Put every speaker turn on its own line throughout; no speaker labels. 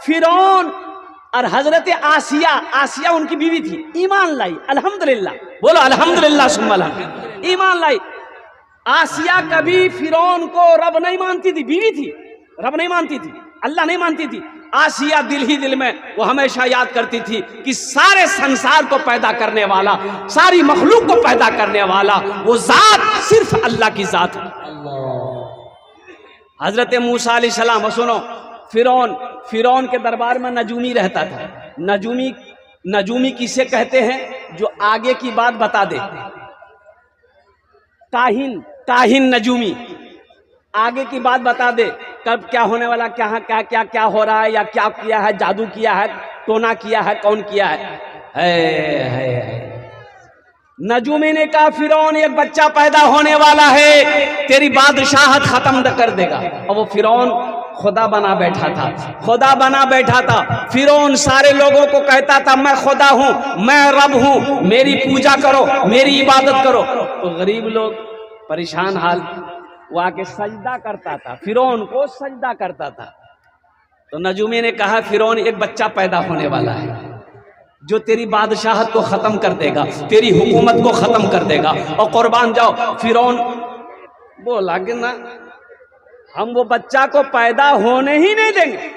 फिरौन और हजरत आसिया, आसिया उनकी बीवी थी, ईमान लाई, अल्हम्दुलिल्लाह, बोलो अल्हम्दुलिल्लाह सुम्मा अल्हम्दुलिल्लाह, ईमान लाई। आसिया कभी फिरौन को रब नहीं मानती थी, बीवी थी, रब नहीं मानती थी, अल्लाह नहीं मानती थी। आसिया दिल ही दिल में वो हमेशा याद करती थी कि सारे संसार को पैदा करने वाला, सारी मखलूक को पैदा करने वाला वो जात सिर्फ अल्लाह की जात है। हजरत मूसा अलैहिस्सलाम, सुनो, फिरौन के दरबार में नजूमी रहता था। नजूमी किसे कहते हैं? जो आगे की बात बता दे। काहिन नजूमी, आगे की बात बता दे, कब क्या होने वाला, क्या क्या क्या क्या हो रहा है, या क्या किया है, जादू किया है, टोना किया है, कौन किया है। नजूमी ने कहा फिरौन एक बच्चा पैदा होने वाला है, तेरी बादशाहत खत्म कर देगा। और वो फिरौन खुदा बना बैठा था, फिरौन सारे लोगों को कहता था मैं खुदा हूं, मैं रब हूं, मेरी पूजा करो, मेरी इबादत करो। तो गरीब लोग परेशान हाल, वो आके सजदा करता था, फिरौन को सजदा करता था। तो नजूमी ने कहा फिरौन एक बच्चा पैदा होने वाला है जो तेरी बादशाहत को खत्म कर देगा, तेरी हुकूमत को खत्म कर देगा, और कुर्बान जाओ। फिरौन बोला कि ना, हम वो बच्चा को पैदा होने ही नहीं देंगे,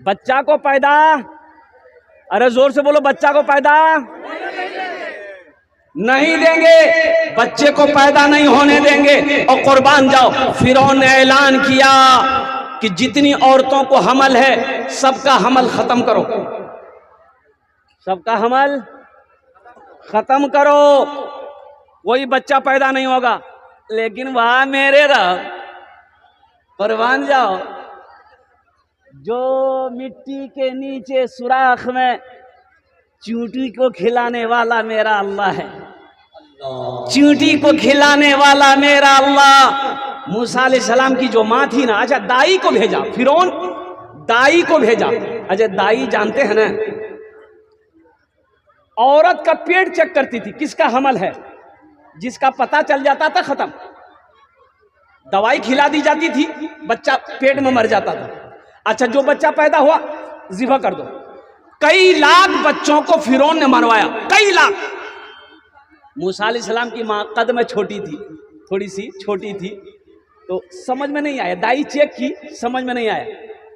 बच्चा को पैदा, अरे जोर से बोलो, बच्चा को पैदा नहीं देंगे, बच्चे को पैदा नहीं होने देंगे। और कुर्बान जाओ, फिरौन ने ऐलान किया कि जितनी औरतों को हमल है सबका हमल खत्म करो, सबका हमल खत्म करो, कोई बच्चा पैदा नहीं होगा। लेकिन वाह मेरे रब, कुर्बान जाओ, जो मिट्टी के नीचे सुराख में चींटी को खिलाने वाला मेरा अल्लाह है, चींटी को खिलाने वाला मेरा अल्लाह। मूसा अलैहिस्सलाम की जो माँ थी ना, अच्छा दाई को भेजा, फिरौन दाई को भेजा। अच्छा दाई जानते हैं ना, औरत का पेट चेक करती थी किसका हमल है, जिसका पता चल जाता था खत्म, दवाई खिला दी जाती थी, बच्चा पेट में मर जाता था। अच्छा जो बच्चा पैदा हुआ ज़िबा कर दो। कई लाख बच्चों को फिरौन ने मरवाया, कई लाख। मूसा अलैहिस्सलाम की माँ कद में छोटी थी, थोड़ी सी छोटी थी, तो समझ में नहीं आया, दाई चेक की, समझ में नहीं आया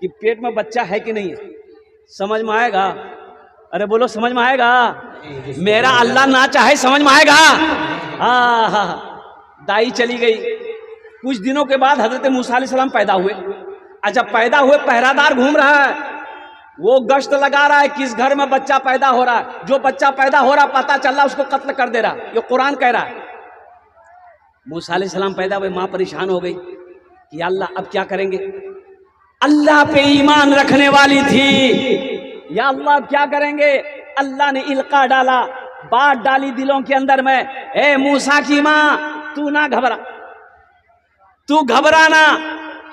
कि पेट में बच्चा है कि नहीं है। समझ में आएगा? अरे बोलो समझ में आएगा? मेरा अल्लाह ना चाहे समझ में आएगा? हाँ। दाई चली गई। कुछ दिनों के बाद हजरत मूसा अलैहिस्सलाम पैदा हुए। अच्छा पैदा हुए, पहरादार घूम रहा है, वो गश्त लगा रहा है किस घर में बच्चा पैदा हो रहा है। जो बच्चा पैदा हो रहा पता चल रहा उसको कत्ल कर दे रहा, ये कुरान कह रहा है। मूसा अलैहिस्सलाम पैदा हुए, माँ परेशान हो गई कि अल्लाह अब क्या करेंगे। अल्लाह पे ईमान रखने वाली थी, या अल्लाह क्या करेंगे। अल्लाह ने इल्का डाला, बात डाली दिलों के अंदर में, ए मूसा की माँ तू ना घबरा, तू घबराना,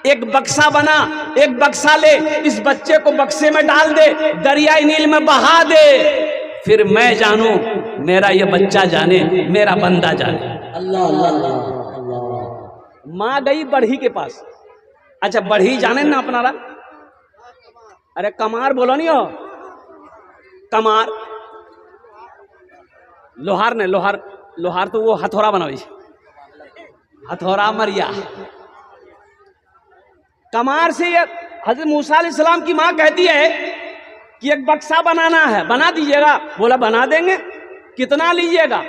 एक बक्सा बना, एक बक्सा ले, इस बच्चे को बक्से में डाल दे, दरियाई नील में बहा दे, फिर मैं जानू, मेरा ये बच्चा जाने, मेरा बंदा जाने। अल्लाह अल्लाह अल्लाह। माँ गई बढ़ी के पास। अच्छा बढ़ी जाने ना अपनारा, अरे कमार बोलो नहीं हो, कमार लोहार ने, लोहार तो वो हथौड़ा बनावी, हथौड़ा मरिया। कमार से ये हजरत मूसा अलैहिस्सलाम की माँ कहती है कि एक बक्सा बनाना है, बना दीजिएगा। बोला बना देंगे, कितना लीजिएगा।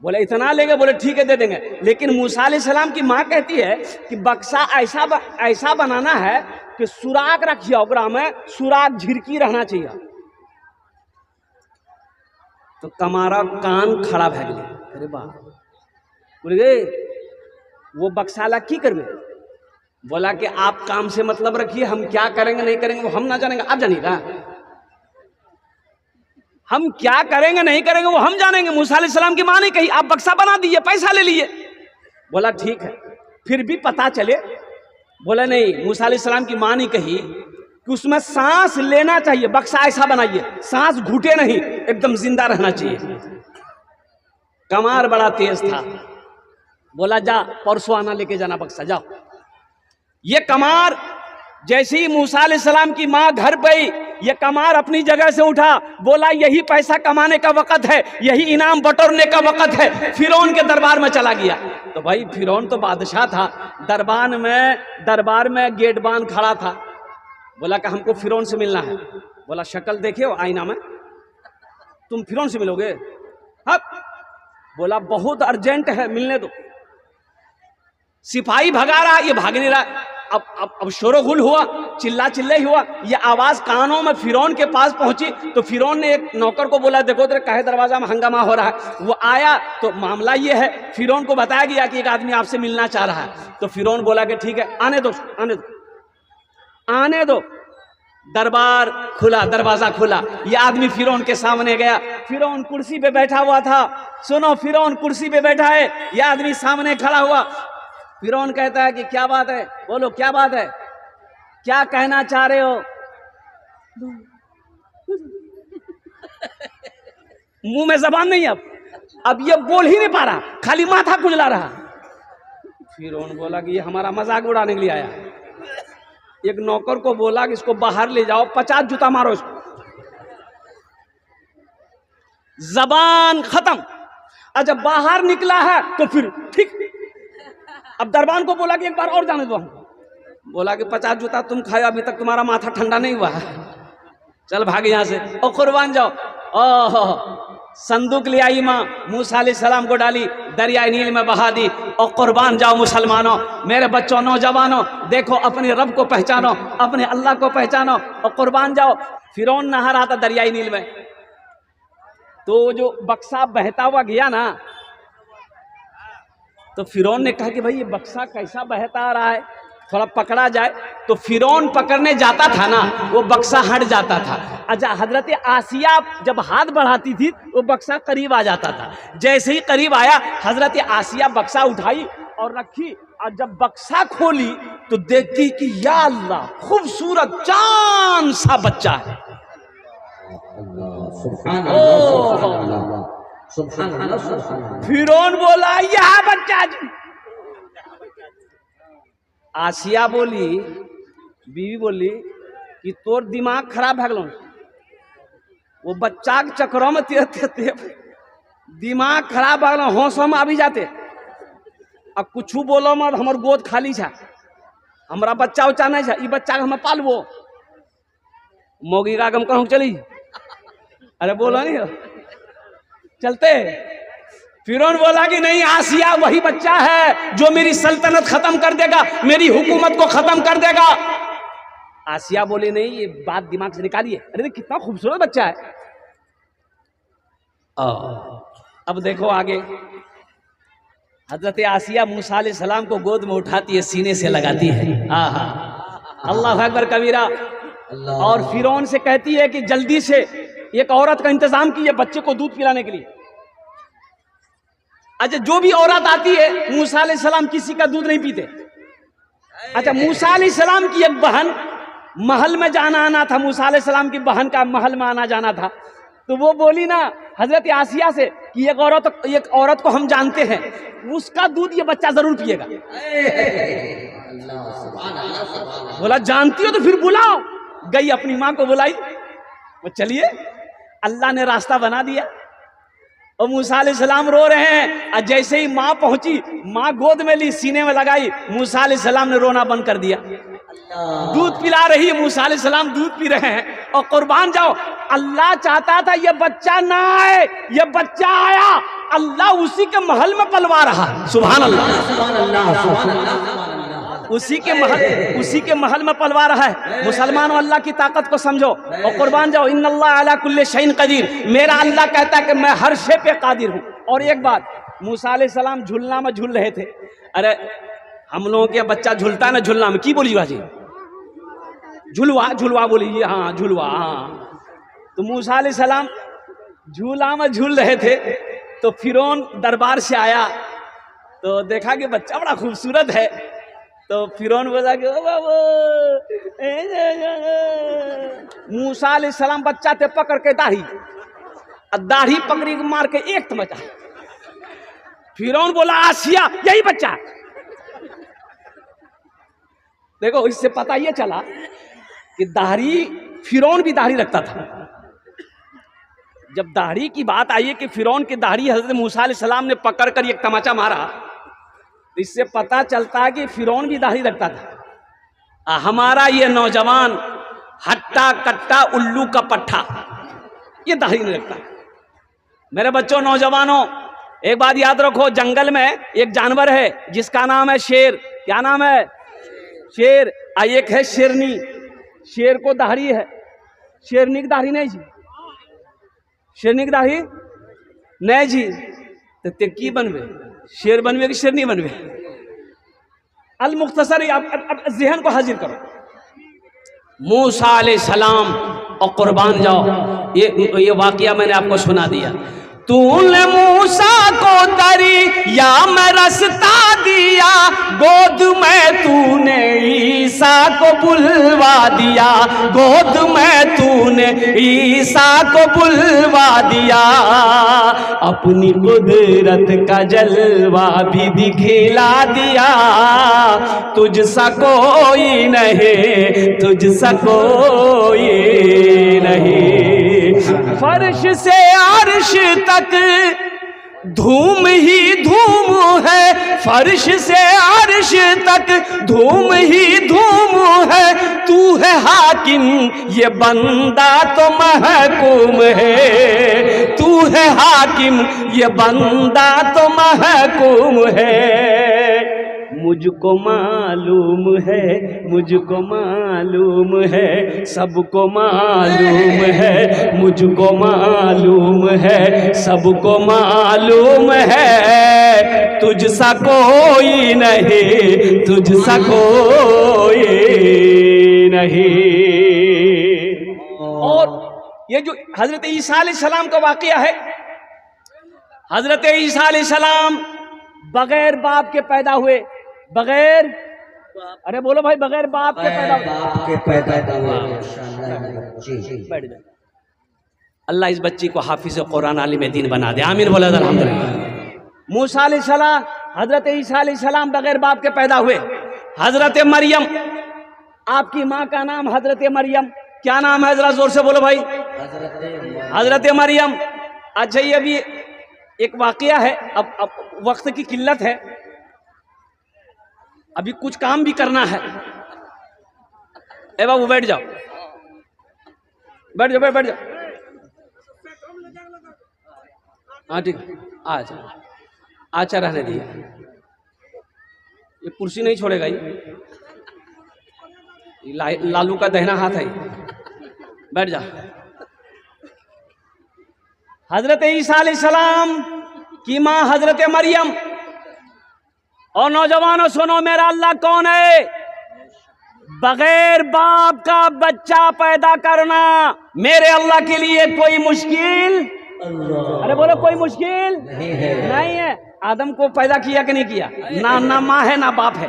बोले इतना लेंगे। बोले ठीक है दे देंगे। लेकिन मूसा अलैहिस्सलाम की माँ कहती है कि बक्सा ऐसा बनाना है कि सुराख रखिए, ओकरा में सुराख झिरकी रहना चाहिए। तो कमारा कान खड़ा भै गए, अरे बा बोले गए वो बक्सा ला की करबे। बोला कि आप काम से मतलब रखिए, हम क्या करेंगे नहीं करेंगे वो हम ना जानेंगे, आप जानिएगा। हम क्या करेंगे नहीं करेंगे वो हम जानेंगे। मूसा अलैहिस्सलाम की माँ ने कही आप बक्सा बना दीजिए, पैसा ले लीजिए। बोला ठीक है, फिर भी पता चले। बोला नहीं, मूसा अलैहिस्सलाम की माँ ने कही कि उसमें सांस लेना चाहिए, बक्सा ऐसा बनाइए सांस घुटे नहीं, एकदम जिंदा रहना चाहिए। कमार बड़ा तेज था। बोला जा परसों आना लेके जाना बक्सा, जाओ। ये कमार जैसे ही मूसा अलैहिस्सलाम की माँ घर पे आई, ये कमार अपनी जगह से उठा, बोला यही पैसा कमाने का वक्त है, यही इनाम बटोरने का वक्त है, फिरौन के दरबार में चला गया। तो भाई फिरौन तो बादशाह था, दरबार में गेटबान खड़ा था। बोला कि हमको फिरौन से मिलना है। बोला शक्ल देखे हो आईना में, तुम फिरौन से मिलोगे? हक। बोला बहुत अर्जेंट है, मिलने दो। सिपाही भगा रहा, ये भाग नहीं रहा। अब शोरगुल हुआ, चिल्ला चिल्लाई हुआ, ये आवाज कानों में फिरौन के पास पहुंची। तो फिरौन ने एक नौकर को बोला देखो तेरे काहे दरवाजा में हंगामा हो रहा है। वो आया तो मामला ये है, फिरौन को बताया गया कि एक आदमी आपसे मिलना चाह रहा है। तो फिरौन बोला कि ठीक है आने दो, आने दो, आने दो। दरबार खुला, दरवाजा खुला, ये आदमी फिरौन के सामने गया। फिरौन कुर्सी पे बैठा हुआ था। सुनो, फिरौन कुर्सी पे बैठा है, यह आदमी सामने खड़ा हुआ। फिरौन कहता है कि क्या बात है, बोलो क्या बात है, क्या कहना चाह रहे हो? मुंह में जबान नहीं, अब ये बोल ही नहीं पा रहा, खाली माथा खुजला रहा। फिरौन बोला कि ये हमारा मजाक उड़ाने के लिए आया। एक नौकर को बोला कि इसको बाहर ले जाओ, 50 जूता मारो इसको। जबान खत्म। अच्छा बाहर निकला है तो फिर ठीक। अब दरबान को बोला कि एक बार और जाने दो। बोला कि 50 जूता तुम खाए, अभी तक तुम्हारा माथा ठंडा नहीं हुआ है, चल भाग यहां से। और कुर्बान जाओ। ओह संदूक ले आई माँ, मूसा अलैहिस्सलाम को डाली, दरिया नील में बहा दी। और कुर्बान जाओ मुसलमानों, मेरे बच्चों, नौजवानों, देखो अपने रब को पहचानो, अपने अल्लाह को पहचानो और कुर्बान जाओ। फिरौन नहा रहा था दरियाई नील में, तो जो बक्सा बहता हुआ गया ना, तो फिरौन ने कहा कि भाई ये बक्सा कैसा बहता आ रहा है, थोड़ा पकड़ा जाए। तो फिरौन पकड़ने जाता था ना, वो बक्सा हट जाता था। अच्छा हजरत आसिया जब हाथ बढ़ाती थी वो बक्सा करीब आ जाता था। जैसे ही करीब आया, हजरत आसिया बक्सा उठाई और रखी, और जब बक्सा खोली तो देखती कि या अल्लाह खूबसूरत चांद सा बच्चा है। फिरौन बोला यह बच्चा जी। आसिया बोली, बीवी बोली कि तोर दिमाग खराब है गलो, वो बच्चा के चक्रों में ते दिमाग खराब है गलो, होश में आ भी जाते। अब कुछ बोलो मत, हमार गोद खाली छा, हमारा बच्चा उच्चा नहीं छा, ये बच्चा के हम पालबो। मोगी का गम कहूँ चली, अरे बोलो नहीं चलते। फिरौन बोला कि नहीं, आसिया वही बच्चा है जो मेरी सल्तनत खत्म कर देगा, मेरी हुकूमत को खत्म कर देगा। आसिया बोले नहीं, ये बात दिमाग से निकालिए। अरे कितना खूबसूरत बच्चा है। अब देखो आगे, हजरत आसिया मूसा अलैहिस्सलाम को गोद में उठाती है, सीने से लगाती है। अल्लाह अकबर कबीरा। और फिरौन से कहती है कि जल्दी से एक औरत का इंतजाम कीजिए बच्चे को दूध पिलाने के लिए। अच्छा जो भी औरत आती है, मूसा अलैहिस्सलाम किसी का दूध नहीं पीते। अच्छा मूसा अलैहिस्सलाम की एक बहन, महल में जाना आना था, मूसा अलैहिस्सलाम की बहन का महल में आना जाना था। तो वो बोली ना हजरत आसिया से कि एक औरत को हम जानते हैं, उसका दूध ये बच्चा जरूर पिएगा। बोला जानती हो तो फिर बुलाओ। गई अपनी माँ को बुलाई, वो चलिए, अल्लाह ने रास्ता बना दिया। और मूसा अलैहिस्सलाम रो रहे हैं, और जैसे ही माँ पहुंची, माँ गोद में ली, सीने में लगाई, मूसा अलैहिस्सलाम ने रोना बंद कर दिया। दूध पिला रही है, मूसा अलैहिस्सलाम दूध पी रहे हैं। और कुर्बान जाओ, अल्लाह चाहता था ये बच्चा ना आए, ये बच्चा आया, अल्लाह उसी के महल में पलवा रहा। सुभान अल्लाह। उसी के महल में पलवा रहा है। मुसलमानों अल्लाह की ताकत को समझो और कुर्बान जाओ। इन्नल्लाह अला कुल्ली शैइन कदीर, मेरा अल्लाह कहता है कि मैं हर शे पे कादिर हूँ। और एक बात, मूसा अलैहिस्सलाम झूलना में झूल रहे थे। अरे हम लोगों के बच्चा झूलता है ना, झूलना में की बोली बाजी, झुलवा बोली, हाँ झुलवा। हाँ तो मूसा अलैहिस्सलाम झूला में झूल रहे थे, तो फिरौन दरबार से आया, तो देखा कि बच्चा बड़ा खूबसूरत है। तो फिरौन बोला कि ओ बाबू, मूसा अलैहिस्सलाम बच्चा ते पकड़ के दाढ़ी पकड़ी मार के एक तमचा। फिरौन बोला आसिया यही बच्चा। देखो इससे पता ये चला कि दाढ़ी, फिरौन भी दाढ़ी रखता था। जब दाढ़ी की बात आई है कि फिरौन की दाढ़ी हजरत मूसा अलैहिस्सलाम ने पकड़ कर एक तमाचा मारा, तो इससे पता चलता है कि फिरौन भी दाढ़ी रखता था। हमारा ये नौजवान हट्टा कट्टा उल्लू का पट्टा, ये दाढ़ी नहीं रखता। मेरे बच्चों, नौजवानों, एक बात याद रखो, जंगल में एक जानवर है जिसका नाम है शेर। क्या नाम है? शेर। एक है शेरनी। शेर को दाढ़ी है, शेरनी की दाढ़ी नहीं जी। शेरनी की दाढ़ी नहीं जी। तो ते की बनवे, शेर बनवे कि शेरनी बनवे? अल मुख्तसर, अब ज़हन को हाजिर करो। मूसा अलैहिस्सलाम और कुर्बान जाओ, ये वाकया मैंने आपको सुना दिया। तूने मूसा को दरिया में रास्ता दिया, गोद में तूने ईसा को बुलवा दिया, गोद में तूने ईसा को बुलवा दिया। अपनी कुदरत का जलवा भी दिखला दिया, तुझसा कोई नहीं, तुझसा कोई नहीं। फर्श से अर्श तक धूम ही धूम है, फर्श से अर्श तक धूम ही धूम है। तू है हाकिम, ये बंदा तो महकूम है। तू है हाकिम, ये बंदा तो महकूम है। मुझको मालूम है, मुझको मालूम है, सबको मालूम है, मुझको मालूम है, सबको मालूम है। तुझसा कोई नहीं, तुझसा कोई नहीं। और ये जो हजरत ईसा अलैहिस्सलाम का वाकया है, हजरत ईसा अलैहिस्सलाम बगैर बाप के पैदा हुए। बगैर, अरे बोलो भाई, बगैर बाप के पैदा हुए। अल्लाह इस बच्ची को हाफिज कुरान आलिम दीन बना दे, आमीन बोला अल्हम्दुलिल्लाह। मूसा अलैहिस्सलाम, हजरत ईसा अलैहिस्सलाम बगैर बाप के पैदा हुए। हजरत मरियम, आपकी माँ का नाम हजरत मरियम, क्या नाम है? जरा जोर से बोलो भाई। हजरत मरियम। अच्छा, ये भी एक वाकया है। अब वक्त की किल्लत है, अभी कुछ काम भी करना है। ए बाबू बैठ जाओ, बैठ जाओ, बैठ जाओ। हाँ ठीक, अच्छा अच्छा रहने दिए, ये कुर्सी नहीं छोड़ेगा ये लालू का दहना हाथ है। बैठ जा। हजरत ईसा अलैहिस्सलाम की माँ हजरत मरियम। और नौजवानों सुनो, मेरा अल्लाह कौन है? बगैर बाप का बच्चा पैदा करना मेरे अल्लाह के लिए कोई मुश्किल, अरे बोलो, कोई मुश्किल नहीं है। आदम को पैदा किया कि नहीं किया? ना माँ है ना बाप है।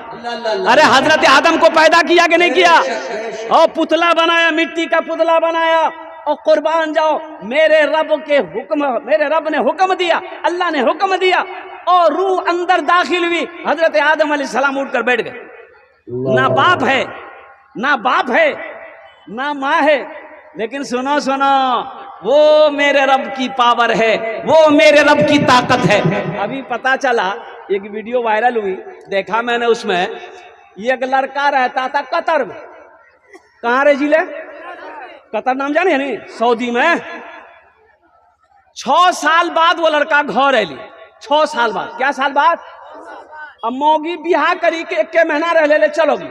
अरे हजरत आदम को पैदा किया कि नहीं किया? और पुतला बनाया, मिट्टी का पुतला बनाया। और कुर्बान जाओ, मेरे रब के हुक्म, मेरे रब ने हुक्म दिया, अल्लाह ने हुक्म दिया और रूह अंदर दाखिल हुई। हजरत आदम अलैहिस्सलाम उठकर बैठ गए। ना बाप है, ना बाप है, ना माँ है। लेकिन सुनो सुनो, वो मेरे रब की पावर है, वो मेरे रब की ताकत है। अभी पता चला, एक वीडियो वायरल हुई, देखा मैंने, उसमें एक लड़का रहता था कतर में। कहाँ रे जिले? कतर नाम जाने नहीं? सऊदी में। 6 साल बाद वो लड़का घर आयली। 6 साल बाद, क्या साल बाद? अब मौगी बिहार करी के 1 महीना रह ले चलोगी।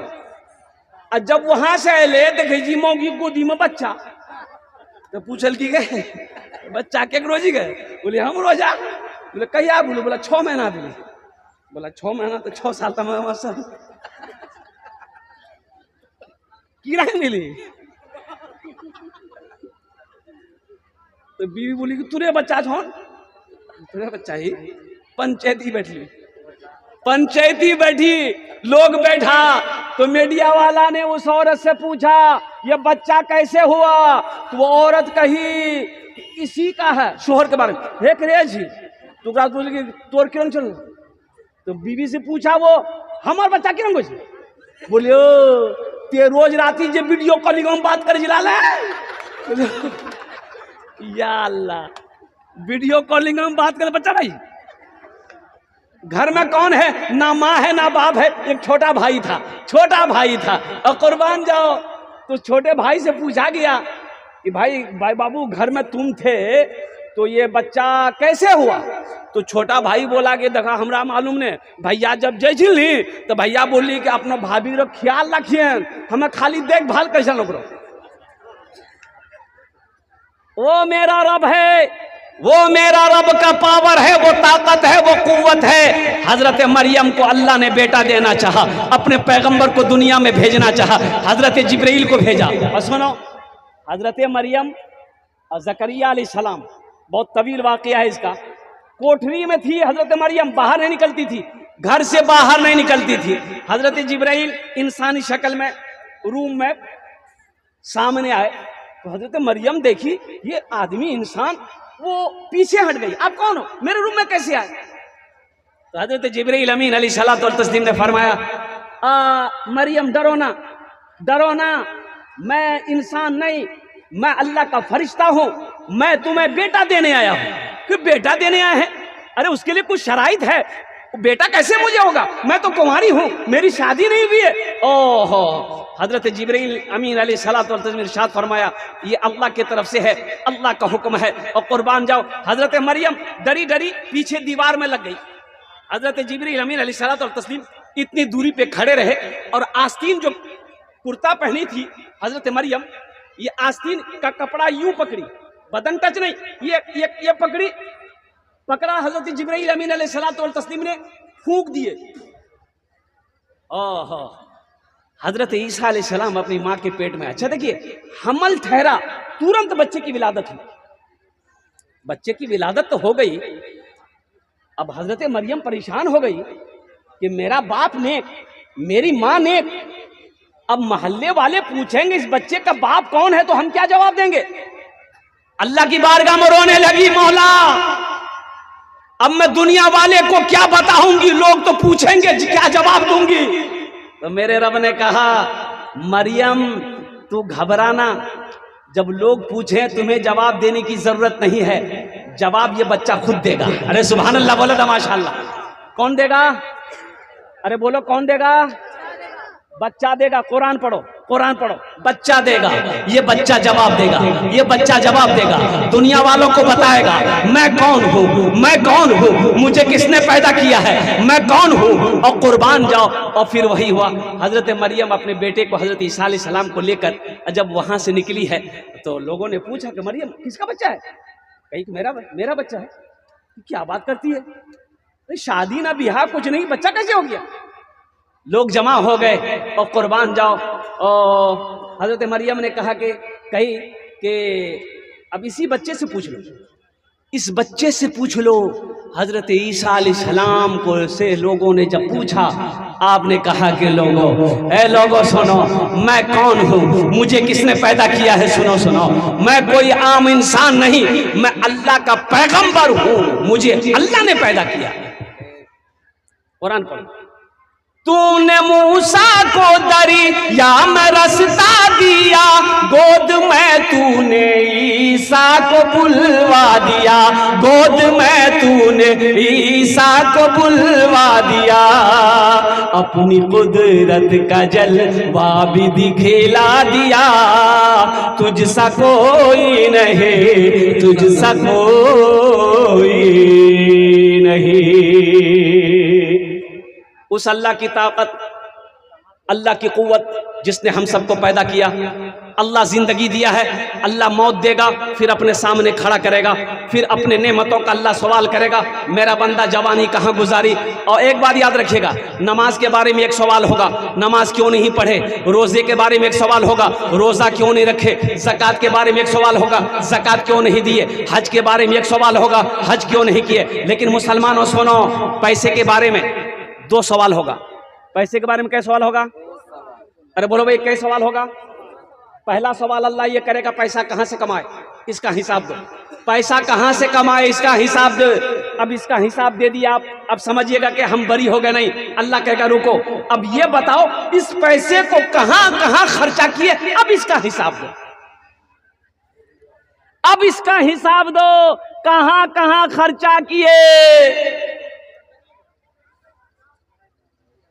और जब वहां से अले देखे जी मौगी गोदी में बच्चा, तो पूछल की गए बच्चा के रोजी गए? बोले हम रोजा। बोले कहिया? बोले 6 महीना भी। बोला 6 महीना तो 6 साल तक सब कीड़ा मिली। तो बीवी बोली कि तुरे बच्चा छो, तुरे बच्चा ही। पंचायती बैठी, पंचायती बैठी, लोग बैठा, तो मीडिया वाला ने उस औरत से पूछा ये बच्चा कैसे हुआ? तो वो औरत कही इसी का है, शोहर के बारे में। हे क्रेज ही तो बोली कि तोर किरण चल। तो बीवी से पूछा वो, हमार बच्चा किरण को? बोलियो ते रोज राती जे वीडियो कॉलिंग में बात कर जिला ले या अल्लाह, वीडियो कॉलिंग में बात कर बच्चा भाई। घर में कौन है? ना माँ है ना बाप है, एक छोटा भाई था, छोटा भाई था। और कुर्बान जाओ, तो छोटे भाई से पूछा गया कि भाई बाबू घर में तुम थे तो ये बच्चा कैसे हुआ? तो छोटा भाई बोला कि देखा हमरा मालूम ने, भैया जब जैसी तो भैया बोली कि अपना भाभी रो ख्याल रखिए, हमें खाली देखभाल कैसे लोग। वो मेरा रब है, वो मेरा रब का पावर है, वो ताकत है, वो कुव्वत है। हजरत मरियम को अल्लाह ने बेटा देना चाहा, अपने पैगंबर को दुनिया में भेजना चाहा, हजरत जिब्रील को भेजा। और सुनो, हजरत मरियम और जकरिया अलैहिस्सलाम, बहुत तवील वाकया है इसका। कोठरी में थी हजरत मरियम, बाहर नहीं निकलती थी, घर से बाहर नहीं निकलती थी। हजरत जिब्राइल इंसानी शक्ल में रूम में सामने आए तो हजरत मरियम देखी ये आदमी इंसान, वो पीछे हट गई, आप कौन हो, मेरे रूम में कैसे आए? तो हजरत जिब्राइल अमीन अलैहिस्सलातु व तस्लीम ने फरमाया, मरियम डरो ना, डरो ना, मैं इंसान नहीं, मैं अल्लाह का फरिश्ता हूं, मैं तुम्हें बेटा देने आया हूं। कि बेटा देने आए हैं? अरे उसके लिए कुछ शराइत है, बेटा कैसे मुझे होगा, मैं तो कुंवारी हूं, मेरी शादी नहीं हुई है। ओहो, हजरत जिब्रील अमीन अलैहिस्सलातु वस्सलाम ने इरशाद फरमाया ये अल्लाह की तरफ से है, अल्लाह का हुक्म है। और कुर्बान जाओ, हजरत मरियम डरी डरी पीछे दीवार में लग गई। हजरत जिब्रील अमीन अलैहिस्सलातु वस्सलाम इतनी दूरी पे खड़े रहे और आस्तीन जो कुर्ता पहनी थी हजरत मरियम, ये आस्तीन का कपड़ा यूं पकड़ी, बदन टच नहीं, ये पकड़ी, पकड़ा हजरत जिब्राइल अमीन अलैहिस्सलातु वस्सलाम ने फूंक दिए। ओहो, हजरत ईसा अलैहिस्सलाम अपनी माँ के पेट में। अच्छा देखिए, हमल ठहरा, तुरंत बच्चे की विलादत हुई। बच्चे की विलादत तो हो गई, अब हजरत मरियम परेशान हो गई कि मेरा बाप नेक, मेरी माँ नेक, अब मोहल्ले वाले पूछेंगे इस बच्चे का बाप कौन है तो हम क्या जवाब देंगे? अल्लाह की बारगाह में रोने लगी, मौला अब मैं दुनिया वाले को क्या बताऊंगी, लोग तो पूछेंगे क्या जवाब दूंगी? तो मेरे रब ने कहा, मरियम तू घबराना, जब लोग पूछे तुम्हें जवाब देने की जरूरत नहीं है, जवाब ये बच्चा खुद देगा। अरे सुभान अल्लाह, बोलो तो माशाअल्लाह। कौन देगा? अरे बोलो कौन देगा? बच्चा देगा। कुरान पढ़ो, कुरान पढ़ो, बच्चा देगा, ये बच्चा जवाब देगा, ये बच्चा जवाब देगा, दुनिया वालों को बताएगा मैं कौन हूँ, मैं कौन हूँ, मुझे किसने पैदा किया है, मैं कौन हूँ। और कुर्बान जाओ, और फिर वही हुआ, हजरत मरियम अपने बेटे को हजरत ईसा अलैहिस्सलाम को लेकर जब वहां से निकली है तो लोगों ने पूछा कि मरियम किसका बच्चा है? कहीं मेरा बच्चा है। क्या बात करती है, शादी ना बिहार कुछ नहीं, बच्चा कैसे हो गया? लोग जमा हो गए और कुर्बान जाओ, और हजरत मरियम ने कहा कि कही कि अब इसी बच्चे से पूछ लो, इस बच्चे से पूछ लो। हजरत ईसा अलैहिस्सलाम को से लोगों ने जब पूछा, आपने कहा कि लोगों सुनो, मैं कौन हूँ, मुझे किसने पैदा किया है, सुनो सुनो, मैं कोई आम इंसान नहीं, मैं अल्लाह का पैगंबर हूँ, मुझे अल्लाह ने पैदा किया। कुरान पढ़ो। तूने मूसा को दरिया में रास्ता दिया, गोद में तूने ईसा को बुलवा दिया, गोद में तूने ईसा को बुलवा दिया, अपनी कुदरत का जलवा भी दिखला दिया, तुझसा कोई नहीं, तुझसा कोई नहीं। उस अल्लाह की ताकत, अल्लाह की कुव्वत जिसने हम सबको पैदा किया, अल्लाह जिंदगी दिया है, अल्लाह मौत देगा, फिर अपने सामने खड़ा करेगा, फिर अपने नेमतों का अल्लाह सवाल करेगा, मेरा बंदा जवानी कहाँ गुजारी। और एक बात याद रखिएगा, नमाज के बारे में एक सवाल होगा, नमाज क्यों नहीं पढ़े, रोजे के बारे में एक सवाल होगा, रोजा क्यों नहीं रखे, ज़कात के बारे में एक सवाल होगा, ज़कात क्यों नहीं दिए, हज के बारे में एक सवाल होगा, हज क्यों नहीं किए। लेकिन मुसलमानों सुनो, पैसे के बारे में 2 सवाल होगा। पैसे के बारे में क्या सवाल होगा? अरे बोलो भाई, क्या सवाल होगा? पहला सवाल अल्लाह ये करेगा, पैसा कहां से कमाए, इसका हिसाब दो। पैसा कहां से कमाए, इसका हिसाब दो। अब इसका हिसाब दे दिया आप, अब समझिएगा कि हम बरी हो गए। नहीं, अल्लाह कहेगा रुको, अब ये बताओ इस पैसे को कहां कहां खर्चा किए, अब इसका हिसाब दो, अब इसका हिसाब दो, कहां कहां खर्चा किए।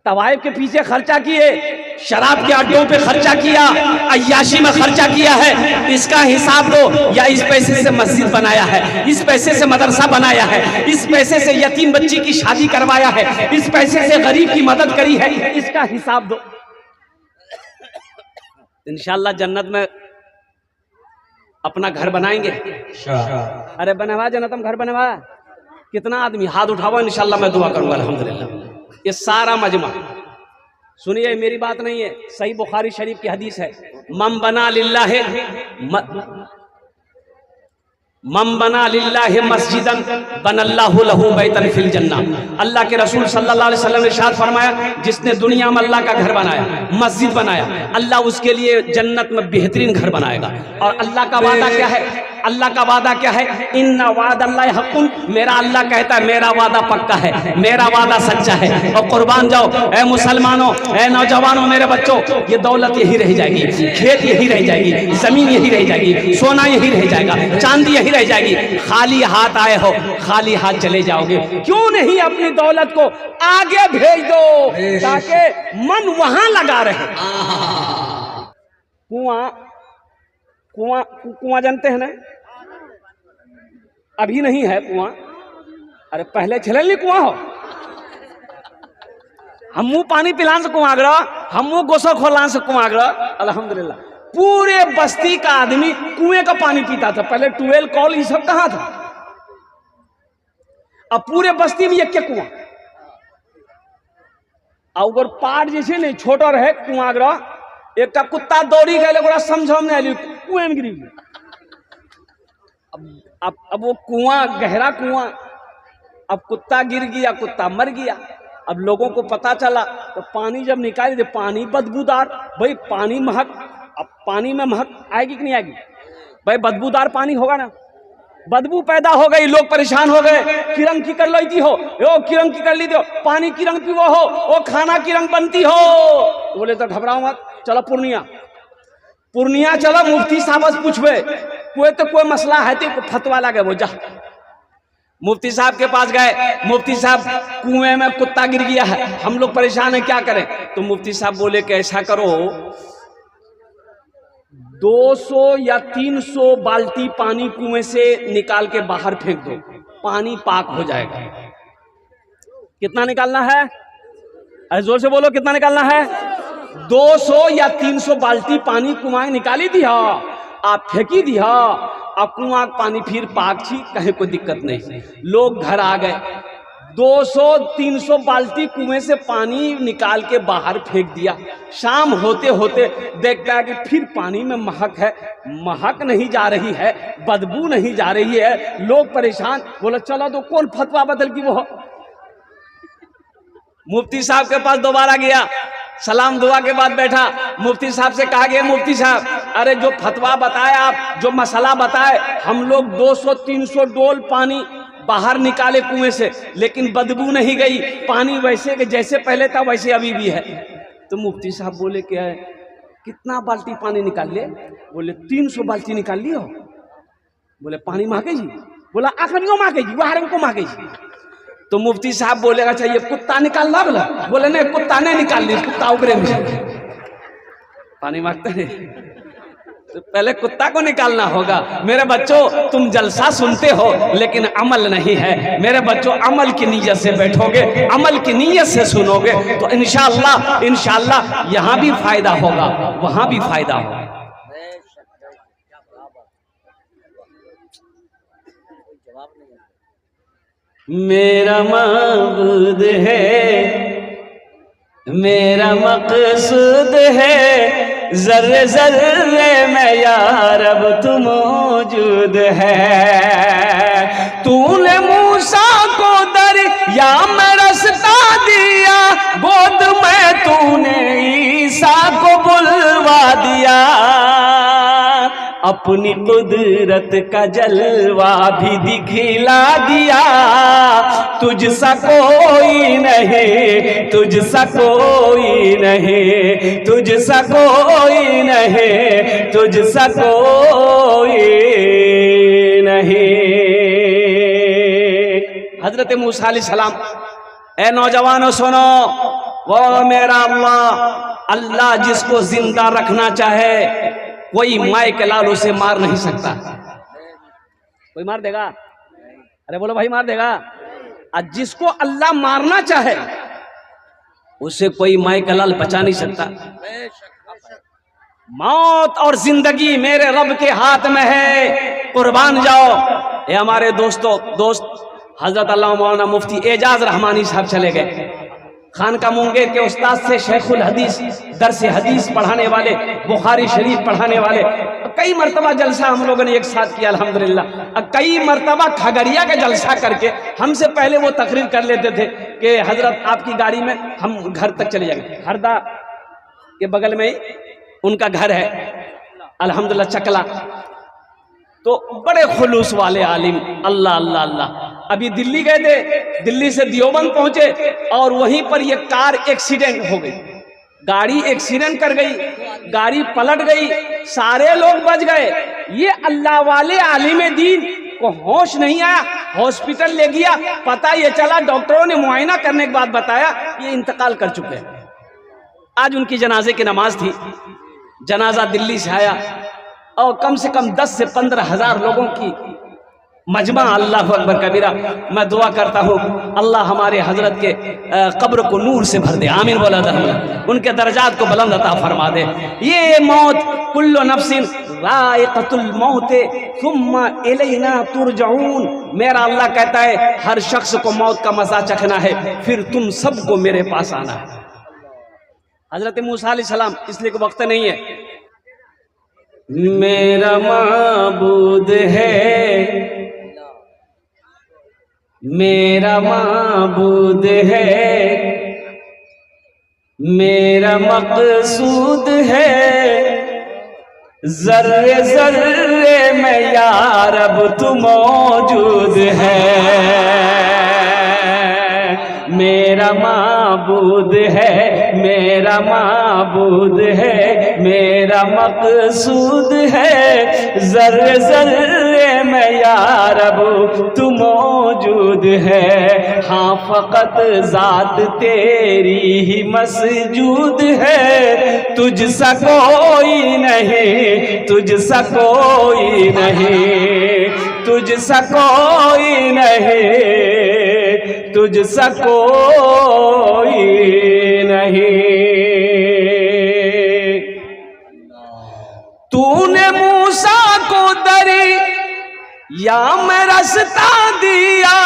तवाइफ के पीछे खर्चा किए, शराब के अड्डों पे खर्चा किया, अय्याशी में खर्चा किया है, इसका हिसाब दो। या इस पैसे से मस्जिद बनाया है, इस पैसे से मदरसा बनाया है, इस पैसे से यतीम बच्ची की शादी करवाया है, इस पैसे से गरीब की मदद करी है, इसका हिसाब दो। इंशाअल्लाह जन्नत में अपना घर बनाएंगे। अरे बनवा जन्नत में घर बनवा, कितना आदमी हाथ उठावा, इंशाअल्लाह मैं दुआ करूंगा अल्हम्दुलिल्लाह। ये सारा मजमा, सुनिए मेरी बात नहीं है, सही बुखारी शरीफ की हदीस है, मम बना लिल्लाहि मस्जिदन बनल्लाहु लहू बैतन फिल जन्ना। अल्लाह के रसूल सल्लल्लाहु अलैहि वसल्लम ने इरशाद फरमाया, जिसने दुनिया में अल्लाह का घर बनाया, मस्जिद बनाया, अल्लाह उसके लिए जन्नत में बेहतरीन घर बनाएगा। और अल्लाह का वादा क्या है? अल्लाह का वादा क्या है? इन्ना वादल्लाहि हक़्क़ुन, मेरा अल्लाह कहता है मेरा वादा पक्का है, मेरा वादा सच्चा है। और कुर्बान जाओ ए मुसलमानों, ए नौजवानों, मेरे बच्चों, ये दौलत यही रह जाएगी, खेत यही रह जाएगी, जमीन यही रह जाएगी, सोना यही रह जाएगा, चांदी यही रह जाएगी। खाली हाथ आए हो, खाली हाथ चले जाओगे। क्यों नहीं अपनी दौलत को आगे भेज दो, ताकि मन वहां लगा रहे। कुआं जानते हैं ना? अभी नहीं है कुआं, अरे पहले छलन ली कुआं हो, हमू पानी पिलान से कुआंगड़ा, हमू गोसो खोलान से कुआंगड़ा। अल्हम्दुलिल्लाह पूरे बस्ती का आदमी कुएं का पानी पीता था। पहले ट्यूबवेल, कॉल, ये सब कहां था? अब पूरे बस्ती में एक कुआं, और पार जैसे नहीं छोटा रहे कुआंगड़ा, एक का कुत्ता दौड़ी गए, समझो नहीं कुएं में गिरी। अब वो कुआं गहरा कुआं, अब कुत्ता गिर गया, कुत्ता मर गया। अब लोगों को पता चला तो पानी जब निकाली तो पानी बदबूदार, भाई पानी महक, अब पानी में महक आएगी कि नहीं आएगी? भाई बदबूदार पानी होगा ना, बदबू पैदा हो गई, लोग परेशान हो गए। किरंग की कर लेती हो, यो किरंग की कर ली दो, पानी की रंग पीवो हो, वो खाना की रंग बनती हो। तो बोले तो घबराओ मत, चलो पूर्णिया चलो, मुफ्ती साहब से पूछबे, कोई मसला है तो फतवा लगे। वो जा मुफ्ती साहब के पास गए, मुफ्ती साहब कुएं में कुत्ता गिर गया है, हम लोग परेशान है, क्या करें? तो मुफ्ती साहब बोले कि ऐसा करो, 200 या 300 बाल्टी पानी कुएं से निकाल के बाहर फेंक दो, पानी पाक हो जाएगा। कितना निकालना है? अरे जोर से बोलो, कितना निकालना है? 200 या 300 बाल्टी पानी कुआं निकाली दिया, आप फेंकी दिया, अब कुआं पानी फिर पाक छी, कहीं कोई दिक्कत नहीं। लोग घर आ गए, 200-300 बाल्टी कुएं से पानी निकाल के बाहर फेंक दिया। शाम होते होते देखता है कि फिर पानी में महक है, महक नहीं जा रही है, बदबू नहीं जा रही है। लोग परेशान, बोले चलो तो कौन फतवा बदल की वो। मुफ्ती साहब के पास दोबारा गया, सलाम दुआ के बाद बैठा, मुफ्ती साहब से कहा गया, मुफ्ती साहब अरे जो फतवा बताए आप, जो मसला बताए, हम लोग 200-300 डोल पानी बाहर निकाले कुएं से, लेकिन बदबू नहीं गई, पानी वैसे के जैसे पहले था वैसे अभी भी है। तो मुफ्ती साहब बोले क्या है, कितना बाल्टी पानी निकाल ले? बोले 300 बाल्टी निकाल लियो। बोले पानी महके जी? बोला आखनियों महके जी, बाहर को महके जी। तो मुफ्ती साहब बोले अच्छा ये कुत्ता निकालना बोला? बोले नहीं, कुत्ता नहीं निकाल ली, कुत्ता उगरे में पानी मांगते हैं, तो पहले कुत्ता को निकालना होगा। मेरे बच्चों तुम जलसा सुनते हो लेकिन अमल नहीं है। मेरे बच्चों अमल की नीयत से बैठोगे, अमल की नीयत से सुनोगे तो इंशाअल्लाह यहाँ भी फायदा होगा, वहां भी फायदा होगा। मेरा माबूद है, मेरा मकसूद है, जर्रे जर्रे में या रब तू मौजूद है। तूने मूसा को दरिया में रास्ता दिया, गोद में तूने ईसा को बुलवा दिया। अपनी कुदरत का जलवा भी दिखला दिया। तुझसा कोई नहीं, तुझसा कोई नहीं, तुझसा कोई नहीं, तुझसा कोई नहीं। हजरत मूसा अलैहिस्सलाम, ए नौजवानों सुनो, वो मेरा अल्लाह, अल्लाह जिसको जिंदा रखना चाहे कोई माए के लाल उसे मार नहीं सकता। कोई मार देगा? अरे बोलो भाई, मार देगा? और जिसको अल्लाह मारना चाहे उसे कोई माए का लाल बचा नहीं सकता। मौत और जिंदगी मेरे रब के हाथ में है, कुर्बान जाओ। ये हमारे दोस्त हजरत अल्लामा मौलाना मुफ्ती एजाज रहमानी साहब चले गए। खानका मुंगेर के उस्ताद से शेखुल हदीस, दरस हदीस पढ़ाने वाले, बुखारी शरीफ पढ़ाने वाले। कई मरतबा जलसा हम लोगों ने एक साथ किया अल्हम्दुलिल्लाह। कई मरतबा खगड़िया का जलसा करके हमसे पहले वो तकरीर कर लेते थे कि हजरत आपकी गाड़ी में हम घर तक चले जाएंगे। हरदा के बगल में ही उनका घर है अल्हम्दुलिल्लाह, चकला। तो बड़े खुलूस वाले आलिम, अल्लाह अल्लाह अल्लाह। अभी दिल्ली गए थे, दिल्ली से दियोबंद पहुंचे और वहीं पर ये कार एक्सीडेंट हो गई। गाड़ी एक्सीडेंट कर गई, गाड़ी पलट गई, सारे लोग बच गए। ये अल्लाह वाले आलिम दीन को होश नहीं आया, हॉस्पिटल ले गया। पता ये चला, डॉक्टरों ने मुआयना करने के बाद बताया ये इंतकाल कर चुके हैं। आज उनकी जनाजे की नमाज थी, जनाजा दिल्ली से आया और कम से कम 10 से 15 हजार लोगों की मजमा। अल्लाह अकबर कबीरा। मैं दुआ करता हूँ अल्लाह हमारे हजरत के कब्र को नूर से भर दे, आमीन बोला था। उनके दर्जात को बुलंद अता फरमा दे। ये मौत, कुल्लु नफ्सिन ज़ाइक़तुल मौत सुम्मा इलैना तुरजऊन। मेरा अल्लाह कहता है हर शख्स को मौत का मजा चखना है, फिर तुम सबको मेरे पास आना है। हजरत मूसा अलैहिस्सलाम, इसलिए को वक्त नहीं है। मेरा माबूद है, मेरा माबूद है, मेरा मकसूद है, जर्रे जर्रे में या रब तू मौजूद है। मेरा माबूद है, मेरा माबूद है, मेरा मकसूद है, जर्रे जर्रे में या रब तू मौजूद है। हाँ फकत जात तेरी ही मसजूद है, तुझसा कोई नहीं, तुझसा कोई नहीं, तुझसा कोई नहीं, तुझसा कोई नहीं। तूने मूसा को दरिया में रास्ता दिया,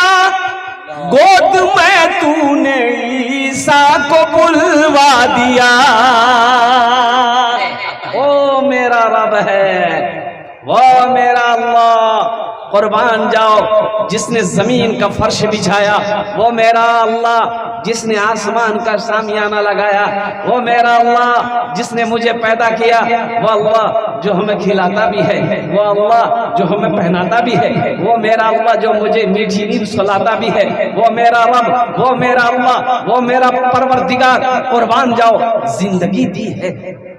गोद में तूने ईसा को बुलवा दिया। ओ मेरा रब है, वो मेरा अल्लाह, कुर्बान जाओ। जिसने जमीन का फर्श बिछाया वो मेरा अल्लाह, जिसने आसमान का सामियाना लगाया वो मेरा अल्लाह, जिसने मुझे पैदा किया वो अल्लाह, जो हमें खिलाता भी है वो अल्लाह, जो हमें पहनाता भी है वो मेरा अल्लाह, जो मुझे मीठी नींद सुलाता भी है वो मेरा रब, वो मेरा अल्लाह, वो मेरा परवरदिगार। कुर्बान जाओ, जिंदगी दी है,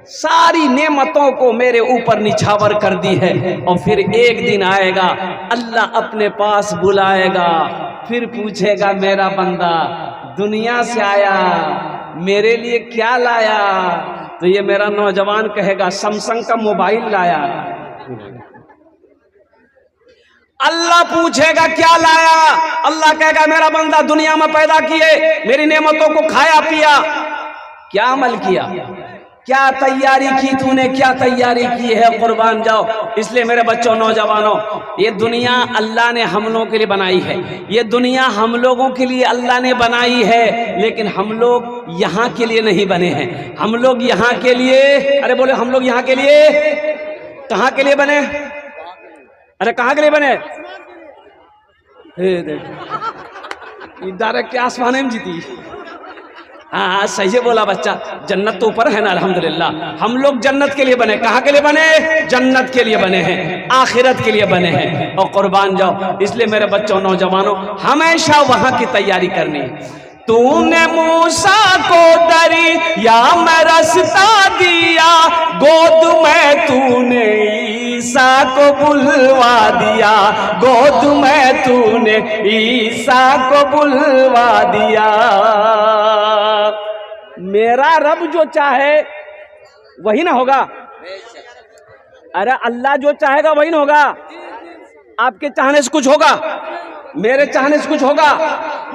सारी नेमतों को मेरे ऊपर निछावर कर दी है। और फिर एक दिन आएगा अल्लाह अपने पास बुलाएगा, फिर पूछेगा मेरा बंदा दुनिया से आया, मेरे लिए क्या लाया? तो ये मेरा नौजवान कहेगा सैमसंग का मोबाइल लाया। अल्लाह पूछेगा क्या लाया? अल्लाह कहेगा मेरा बंदा दुनिया में पैदा किए, मेरी नेमतों को खाया पिया, क्या अमल किया, क्या तैयारी की तूने, क्या तैयारी की है? कुर्बान जाओ। इसलिए मेरे बच्चों, नौजवानों, ये दुनिया अल्लाह ने हम लोगों के लिए बनाई है, ये दुनिया हम लोगों के लिए अल्लाह ने बनाई है, लेकिन हम लोग यहाँ के लिए नहीं बने हैं। हम लोग यहाँ के लिए, अरे बोले हम लोग यहाँ के लिए, कहाँ के लिए बने? अरे कहाँ के लिए बने? डायरेक्ट के आसमान में जीती। हाँ सही से बोला बच्चा, जन्नत तो ऊपर है ना अल्हम्दुलिल्लाह। हम लोग जन्नत के लिए बने, कहाँ के लिए बने? जन्नत के लिए बने हैं, आखिरत के लिए बने हैं। और कुर्बान जाओ, इसलिए मेरे बच्चों नौजवानों हमेशा वहां की तैयारी करनी है। तूने मूसा को दरिया में रास्ता दिया, गोद में तूने ईसा को बुलवा दिया, गोद में तूने ईसा को बुलवा दिया। मेरा रब जो चाहे वही ना होगा। अरे अल्लाह जो चाहेगा वही ना होगा। आपके चाहने से कुछ होगा, मेरे चाहने से कुछ होगा,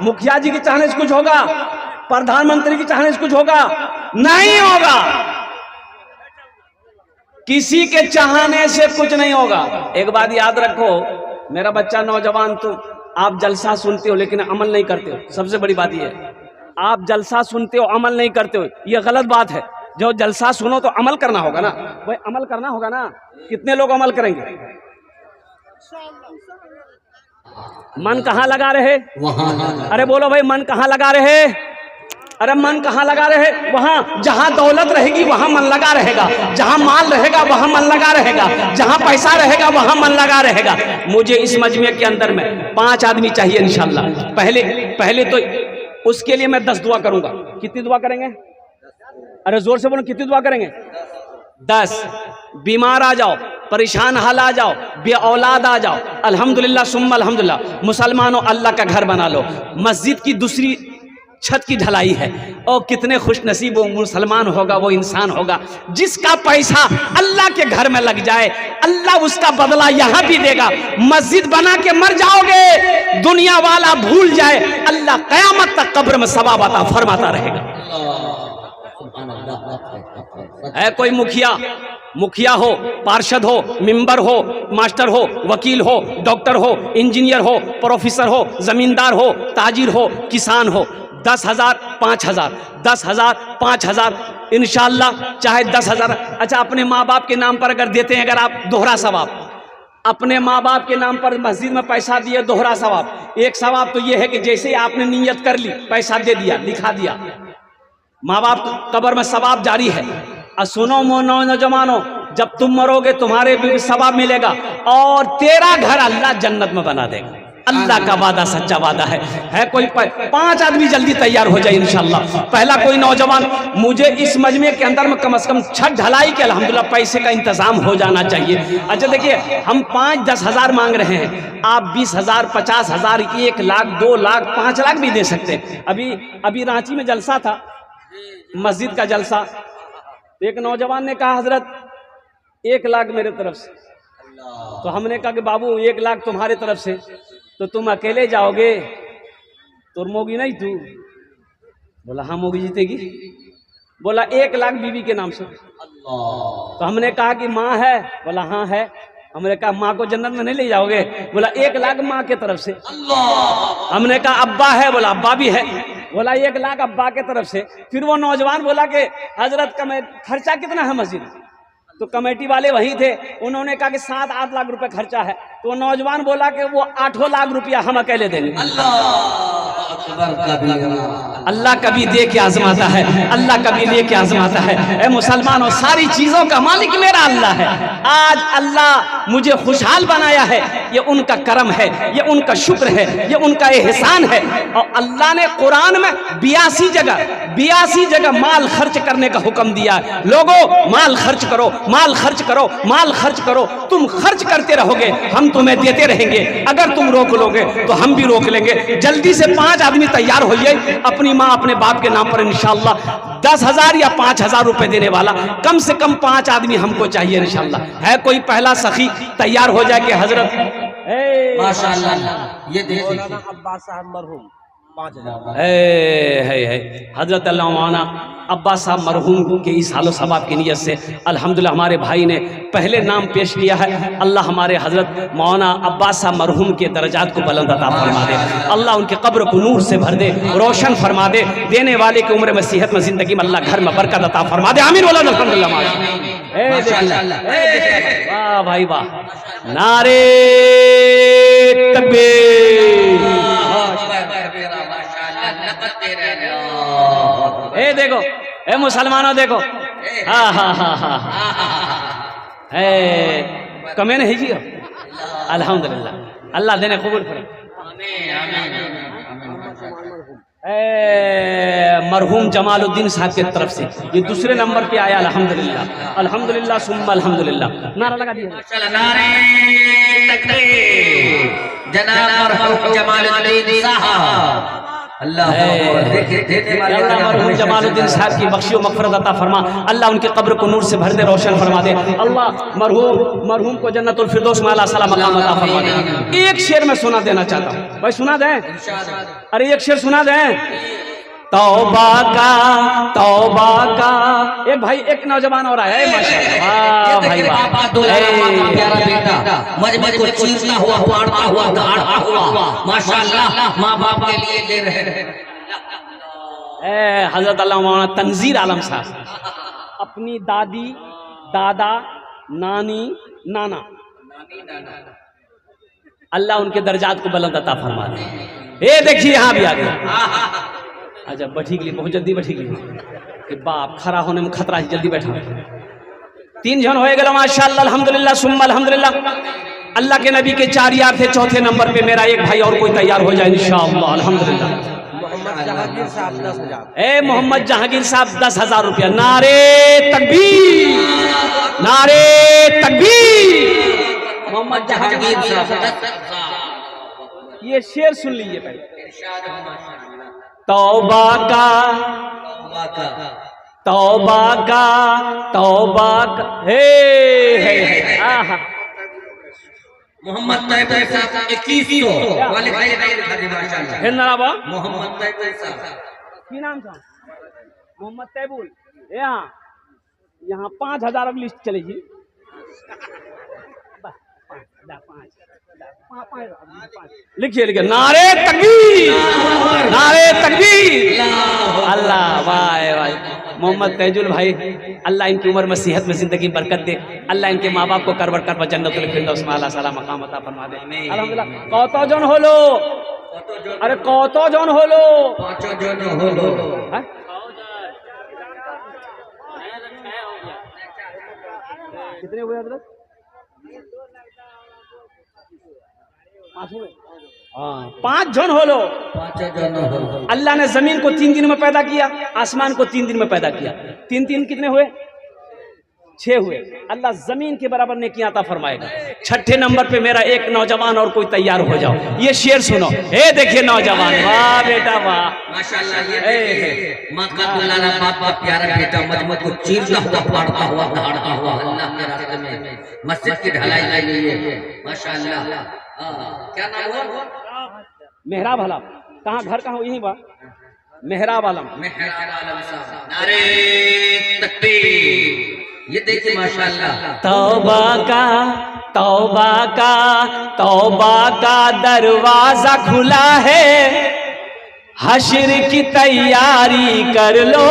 मुखिया जी के चाहने से कुछ होगा, प्रधानमंत्री के चाहने से कुछ होगा? नहीं होगा। किसी के चाहने से कुछ नहीं होगा। एक बात याद रखो मेरा बच्चा नौजवान, तुम आप जलसा सुनते हो लेकिन अमल नहीं करते हो। सबसे बड़ी बात यह है, आप जलसा सुनते हो अमल नहीं करते हो, यह गलत बात है। जो जलसा सुनो तो अमल करना होगा ना भाई, अमल करना होगा ना। कितने लोग अमल करेंगे? मन कहाँ लगा रहे? अरे बोलो भाई, मन कहाँ लगा रहे? अरे मन कहाँ लगा रहे? वहां जहां दौलत रहेगी वहां मन लगा रहेगा, जहां माल रहेगा वहां मन लगा रहेगा, जहां पैसा रहेगा वहां मन लगा रहेगा। मुझे इस मजमे के अंदर में 5 आदमी चाहिए इंशाल्लाह। पहले तो उसके लिए मैं 10 दुआ करूंगा। कितनी दुआ करेंगे? अरे जोर से बोलो, कितनी दुआ करेंगे? 10। बीमार आ जाओ, परेशान हाल आ जाओ, बे औलाद आ जाओ, अल्हम्दुलिल्लाह सुम्मा अल्हम्दुलिल्लाह। मुसलमानों अल्लाह का घर बना लो, मस्जिद की दूसरी छत की ढलाई है। और कितने खुश नसीब वो मुसलमान होगा, वो इंसान होगा जिसका पैसा अल्लाह के घर में लग जाए। अल्लाह उसका बदला यहाँ भी देगा। मस्जिद बना के मर जाओगे, दुनिया वाला भूल जाए, अल्लाह कयामत तक कब्र में सवाब अता फरमाता रहेगा। है कोई मुखिया हो, पार्षद हो, मेंबर हो, मास्टर हो, वकील हो, डॉक्टर हो, इंजीनियर हो, प्रोफेसर हो, जमींदार हो, ताजिर हो, किसान हो, 10,000 5,000 10,000 5,000 इंशाल्लाह, चाहे 10,000। अच्छा, अपने माँ बाप के नाम पर अगर देते हैं, अगर आप दोहरा सवाब। अपने माँ बाप के नाम पर मस्जिद में पैसा दिए, दोहरा सवाब। एक सवाब तो यह है कि जैसे ही आपने नीयत कर ली, पैसा दे दिया, लिखा दिया, माँ बाप कब्र में सवाब जारी है। और सुनो नौजवानों, जब तुम मरोगे तुम्हारे भी सवाब मिलेगा और तेरा घर अल्लाह जन्नत में बना देगा। अल्लाह का वादा सच्चा वादा है। कोई 5 आदमी जल्दी तैयार हो जाए इंशाल्लाह। पहला कोई नौजवान, मुझे इस मजमे के अंदर में कम से कम छत ढलाई के अल्हम्दुलिल्लाह पैसे का इंतजाम हो जाना चाहिए। अच्छा देखिए, हम 5-10 हज़ार मांग रहे हैं, आप 20,000 50,000 1 लाख 2 लाख 5 लाख भी दे सकते हैं। अभी रांची में जलसा था, मस्जिद का जलसा। एक नौजवान ने कहा, हजरत 1 लाख मेरे तरफ से। तो हमने कहा कि बाबू 1 लाख तुम्हारे तरफ से, तो तुम अकेले जाओगे तो मोगी नहीं तू? बोला हाँ मोगी जीतेगी। बोला 1 लाख बीवी के नाम से। तो हमने कहा कि माँ है? बोला हाँ है। हमने कहा माँ को जन्नत में नहीं ले जाओगे? बोला 1 लाख माँ के तरफ से। हमने कहा अब्बा है? बोला अब्बा भी है। बोला 1 लाख अब्बा के तरफ से। फिर वो नौजवान बोला कि हजरत का खर्चा कितना है मस्जिद? तो कमेटी वाले वही थे, उन्होंने कहा कि 7-8 लाख रुपए खर्चा है। तो नौजवान बोला कि वो 8 लाख रुपया हम अकेले देंगे। अल्लाह कभी दे के आजमाता है, अल्लाह कभी ले के आजमाता है। ए मुसलमानों, सारी चीजों का मालिक मेरा अल्लाह है। आज अल्लाह मुझे खुशहाल बनाया है, ये उनका करम है, ये उनका शुक्र है, ये उनका एहसान है। और अल्लाह ने कुरान में 82 जगह माल खर्च करने का हुक्म दिया है। लोगों, माल खर्च करो, माल खर्च करो, माल खर्च करो। तुम खर्च करते रहोगे, हम तुम्हें देते रहेंगे। अगर तुम रोक लोगे तो हम भी रोक लेंगे। जल्दी से 5 आदमी तैयार होइए, अपनी माँ अपने बाप के नाम पर इंशाल्लाह 10,000 या 5,000 रुपए देने वाला कम से कम 5 आदमी हमको चाहिए इंशाल्लाह। है कोई पहला सखी तैयार हो जाए कि हजरत
माशाअल्लाह ये देख लीजिए अब्बास साहब मरहूम 5,000
हजरत मौलाना अब्बास साहब मरहूम के इस हालो सवाब की नीयत से अल्हम्दुलिल्लाह हमारे भाई ने पहले नाम पेश किया है। अल्लाह हमारे हजरत मौलाना अब्बास साहब मरहूम के दर्जात को बुलंद अता फरमा दे। अल्लाह उनके कब्र को नूर से भर दे, रोशन फरमा दे। देने वाले की उम्र में सेहत में जिंदगी में अल्लाह घर में बरकत अता फरमा दे। आमीन बोलो अल्हम्दुलिल्लाह। वाह भाई वाह, नारे तकबीर। ए देखो, ए मुसलमानों देखो, हाँ हाँ हाँ हाँ, है कमे नहीं जियो, अल्हम्दुलिल्लाह, अल्लाह देने कबूल करे। मरहूम जमालुद्दीन साहब की तरफ से ये दूसरे नंबर पे आया, अल्हम्दुलिल्लाह, अल्हम्दुलिल्लाह सुम्मा अल्हम्दुलिल्लाह, नारा लगा दिया।
नारे तकबीर, जनाब मरहूम जमालुद्दीन साहब, अल्लाह
मरहूम जमालुद्दीन साहब की बख्शी व मग़फ़िरत अता फरमा, अल्लाह उनके कब्र को नूर से भर दे, रोशन फरमा दे, अल्लाह मरहूम को जन्नतुल फिरदौस में आला सला मकाम अता फरमा दे। एक शेर में सुना देना चाहता हूँ भाई, सुना दें? अरे एक शेर सुना दें। तौबा का एक भाई, एक नौजवान और आया है माशाअल्लाह, वाह भाई वाह,
प्यारा बेटा मजमे को चीरता हुआ, फाड़ता हुआ, गाढ़ा हुआ, माशाअल्लाह माँ बाप के लिए ले रहे हैं।
हजरत अल्लामा मौलाना तंजीर आलम साहब अपनी दादी, दादा, नानी, नाना, अल्लाह उनके दर्जात को बुलंद अता फरमा दे। ये देखिए यहाँ भी आ गया, अच्छा बैठी के लिए बहुत जल्दी बैठी के लिए कि बाप खड़ा होने में खतरा है, जल्दी बैठा। 3 जन होए गए माशाअल्लाह, अल्हम्दुलिल्लाह सुम्मा अल्हम्दुलिल्लाह। अल्लाह के नबी के 4 यार थे, चौथे नंबर पे मेरा एक भाई और कोई तैयार हो जाए इंशाअल्लाह, अल्हम्दुलिल्लाह।
मोहम्मद जहांगीर साहब 10,000।
ए मोहम्मद जहांगीर साहब 10,000 रुपया। नारे तकबीर, नारे तकबीर।
मोहम्मद जहांगीर साहब,
ये शेर सुन लीजिए पहले। तौबा का, तौबा का, तौबा का, हे आहा।
मोहम्मद तैयब साहब 2100 वाले भाई माशाअल्लाह,
है नाराबा
मोहम्मद तैयब साहब
की नाम था? मोहम्मद तैबुल। यहाँ 5,000 अब लिस्ट चलेगी। लिखिए लिखिए, नारे तकबीर, नारे तकबीर, अल्लाह वाह वाह। मोहम्मद तैजुल भाई, अल्लाह इनकी उम्र में सेहत में जिंदगी बरकत दे, अल्लाह इनके माँ बाप को करवर कर जन्नतुल फिरदौस में आला सला मकाम अता फरमा दे, अल्हम्दुलिल्लाह। कौतो जन होलो, अरे कौतो जन होलो,
5 जन होलो,
कितने हुए हजरत? 5 जन हो लो।
5 जन होलो।
अल्लाह ने जमीन को 3 दिन में पैदा किया, आसमान को 3 दिन में पैदा किया। 3 कितने हुए? 6 हुए। अल्लाह जमीन के बराबर नेकियां अता फरमाएगा। 6ठे नंबर पे मेरा एक नौजवान और कोई तैयार हो जाओ। ये शेर सुनो, हे देखिए नौजवान, वाह बेटा वाह
माशाअल्लाह। ये देखिए मां का दुलारा बाप का प्यारा बेटा मजमू को चीरता हुआ, फाड़ता हुआ, दहाड़ता हुआ अल्लाह के रास्ते में मस्जिद की ढलाई की गई है माशाअल्लाह। क्या नाम हुआ?
मेहराब आलम। कहाँ घर कहाँ? यही बा मेहराब आलम।
मेहराब आलम साहब, नारे तकबीर। ये देखिए माशाअल्लाह।
तौबा का, तौबा का, तौबा का दरवाजा खुला है, हश्र की तैयारी कर लो,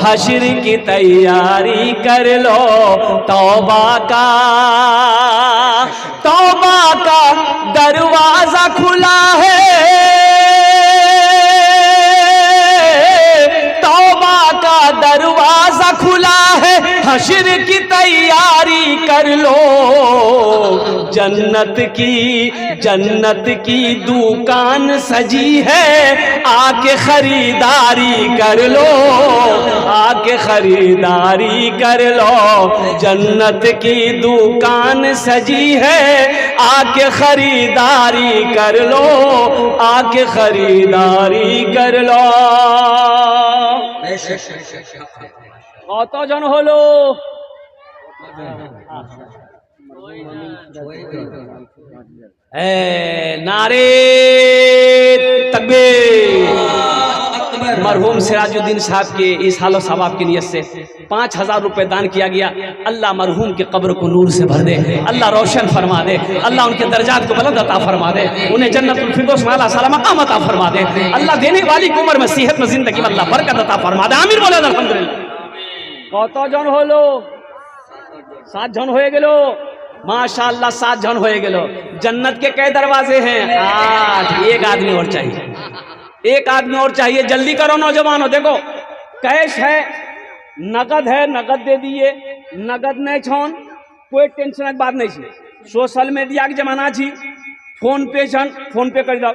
हश्र की तैयारी कर लो। तौबा का, तौबा का दरवाजा खुला है, तौबा का दरवाजा खुला है, हश्र की तैयारी कर लो। जन्नत की दुकान सजी है, आके खरीदारी कर लो, आके खरीदारी कर लो। जन्नत की दुकान सजी है, आके खरीदारी कर लो, आके खरीदारी कर लो। कत जन हलो? नारे तकबीर। मरहूम सिराजुद्दीन साहब के इस हालो सवाब की नियत से 5,000 रुपए दान किया गया। अल्लाह मरहूम के कब्र को नूर से भर दे, अल्लाह रोशन फरमा दे, अल्लाह उनके दर्जात को बुलंद अता फरमा दे, उन्हें जन्नतुल फिरदौस में आला सला मकाम अता फरमा दे। अल्लाह देने वाली की उम्र में सेहत में जिंदगी में अल्लाह बरकत अता फरमा दे। आमीन बोले अल्हम्दुलिल्लाह। कत जन हलो? 7 जन होए गेलो माशाअल्लाह। 7 जन होए गेलो। जन्नत के कई दरवाजे हैं? 8। एक आदमी और चाहिए, एक आदमी और चाहिए। जल्दी करो नौजवानों, देखो कैश है, नगद है, नगद दे दिए, नगद नहीं छौन, कोई टेंशन की बात नहीं छी। सोशल मीडिया के जमाना छी, फोन पे छन, फोन पे कर दो,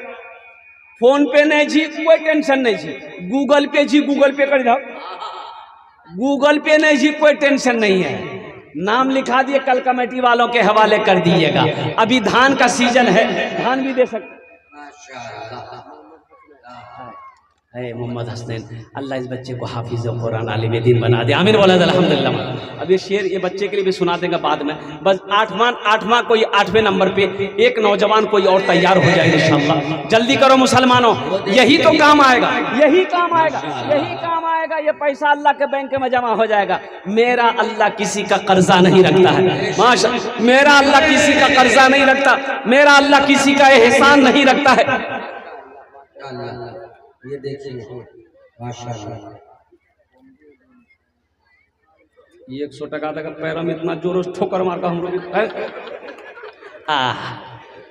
फोन पे नहीं छी, कोई टेंशन नहीं छी, गूगल पे छी, गूगल पे कर दो, गूगल पे नहीं छी, कोई टेंशन नहीं है। नाम लिखा दिए, कल कमेटी वालों के हवाले कर दीजिएगा। अभी धान का सीजन है, धान भी दे सकते। मोहम्मद हसनैन, अल्लाह इस बच्चे को हाफिज कुरान आलिम दीन बना दे, आमीन बोला अल्हम्दुलिल्लाह। अब ये शेर ये बच्चे के लिए भी सुना देगा बाद में। बस आठवां कोई 8वें नंबर पे एक नौजवान कोई और तैयार हो जाए इंशाअल्लाह। जल्दी करो मुसलमानों, यही तो काम आएगा, यही काम आएगा, यही काम आएगा। ये पैसा अल्लाह के बैंक में जमा हो जाएगा। मेरा अल्लाह किसी का कर्जा नहीं रखता है, माशा, मेरा अल्लाह किसी का कर्जा नहीं रखता, मेरा अल्लाह किसी का एहसान नहीं रखता है।
ये देखिए माशाअल्लाह,
100 टका तक पैरों में इतना जोर ठोकर मार का हम लोग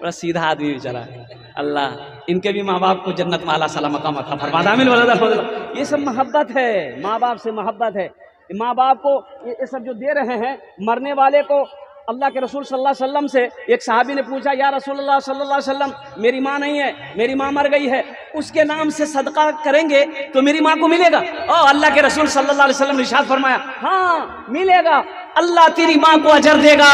बड़ा सीधा आदमी बेचारा। अल्लाह इनके भी माँ बाप को जन्नत में अल्लाह सलाम मकाम अता फरमा दे, आमीन बोला अल्हम्दुलिल्लाह। ये सब मोहब्बत है, माँ बाप से मोहब्बत है। माँ बाप को ये सब जो दे रहे हैं, मरने वाले को अल्लाह के रसूल सल्लल्लाहु अलैहि वसल्लम से एक सहाबी ने पूछा, या रसूलुल्लाह सल्लल्लाहु अलैहि वसल्लम, मेरी माँ नहीं है, मेरी माँ मर गई है, उसके नाम से सदका करेंगे तो मेरी माँ को मिलेगा? ओ अल्लाह के रसूल सल्लल्लाहु अलैहि वसल्लम ने इरशाद फरमाया, हाँ मिलेगा। अल्लाह तेरी माँ को अजर देगा,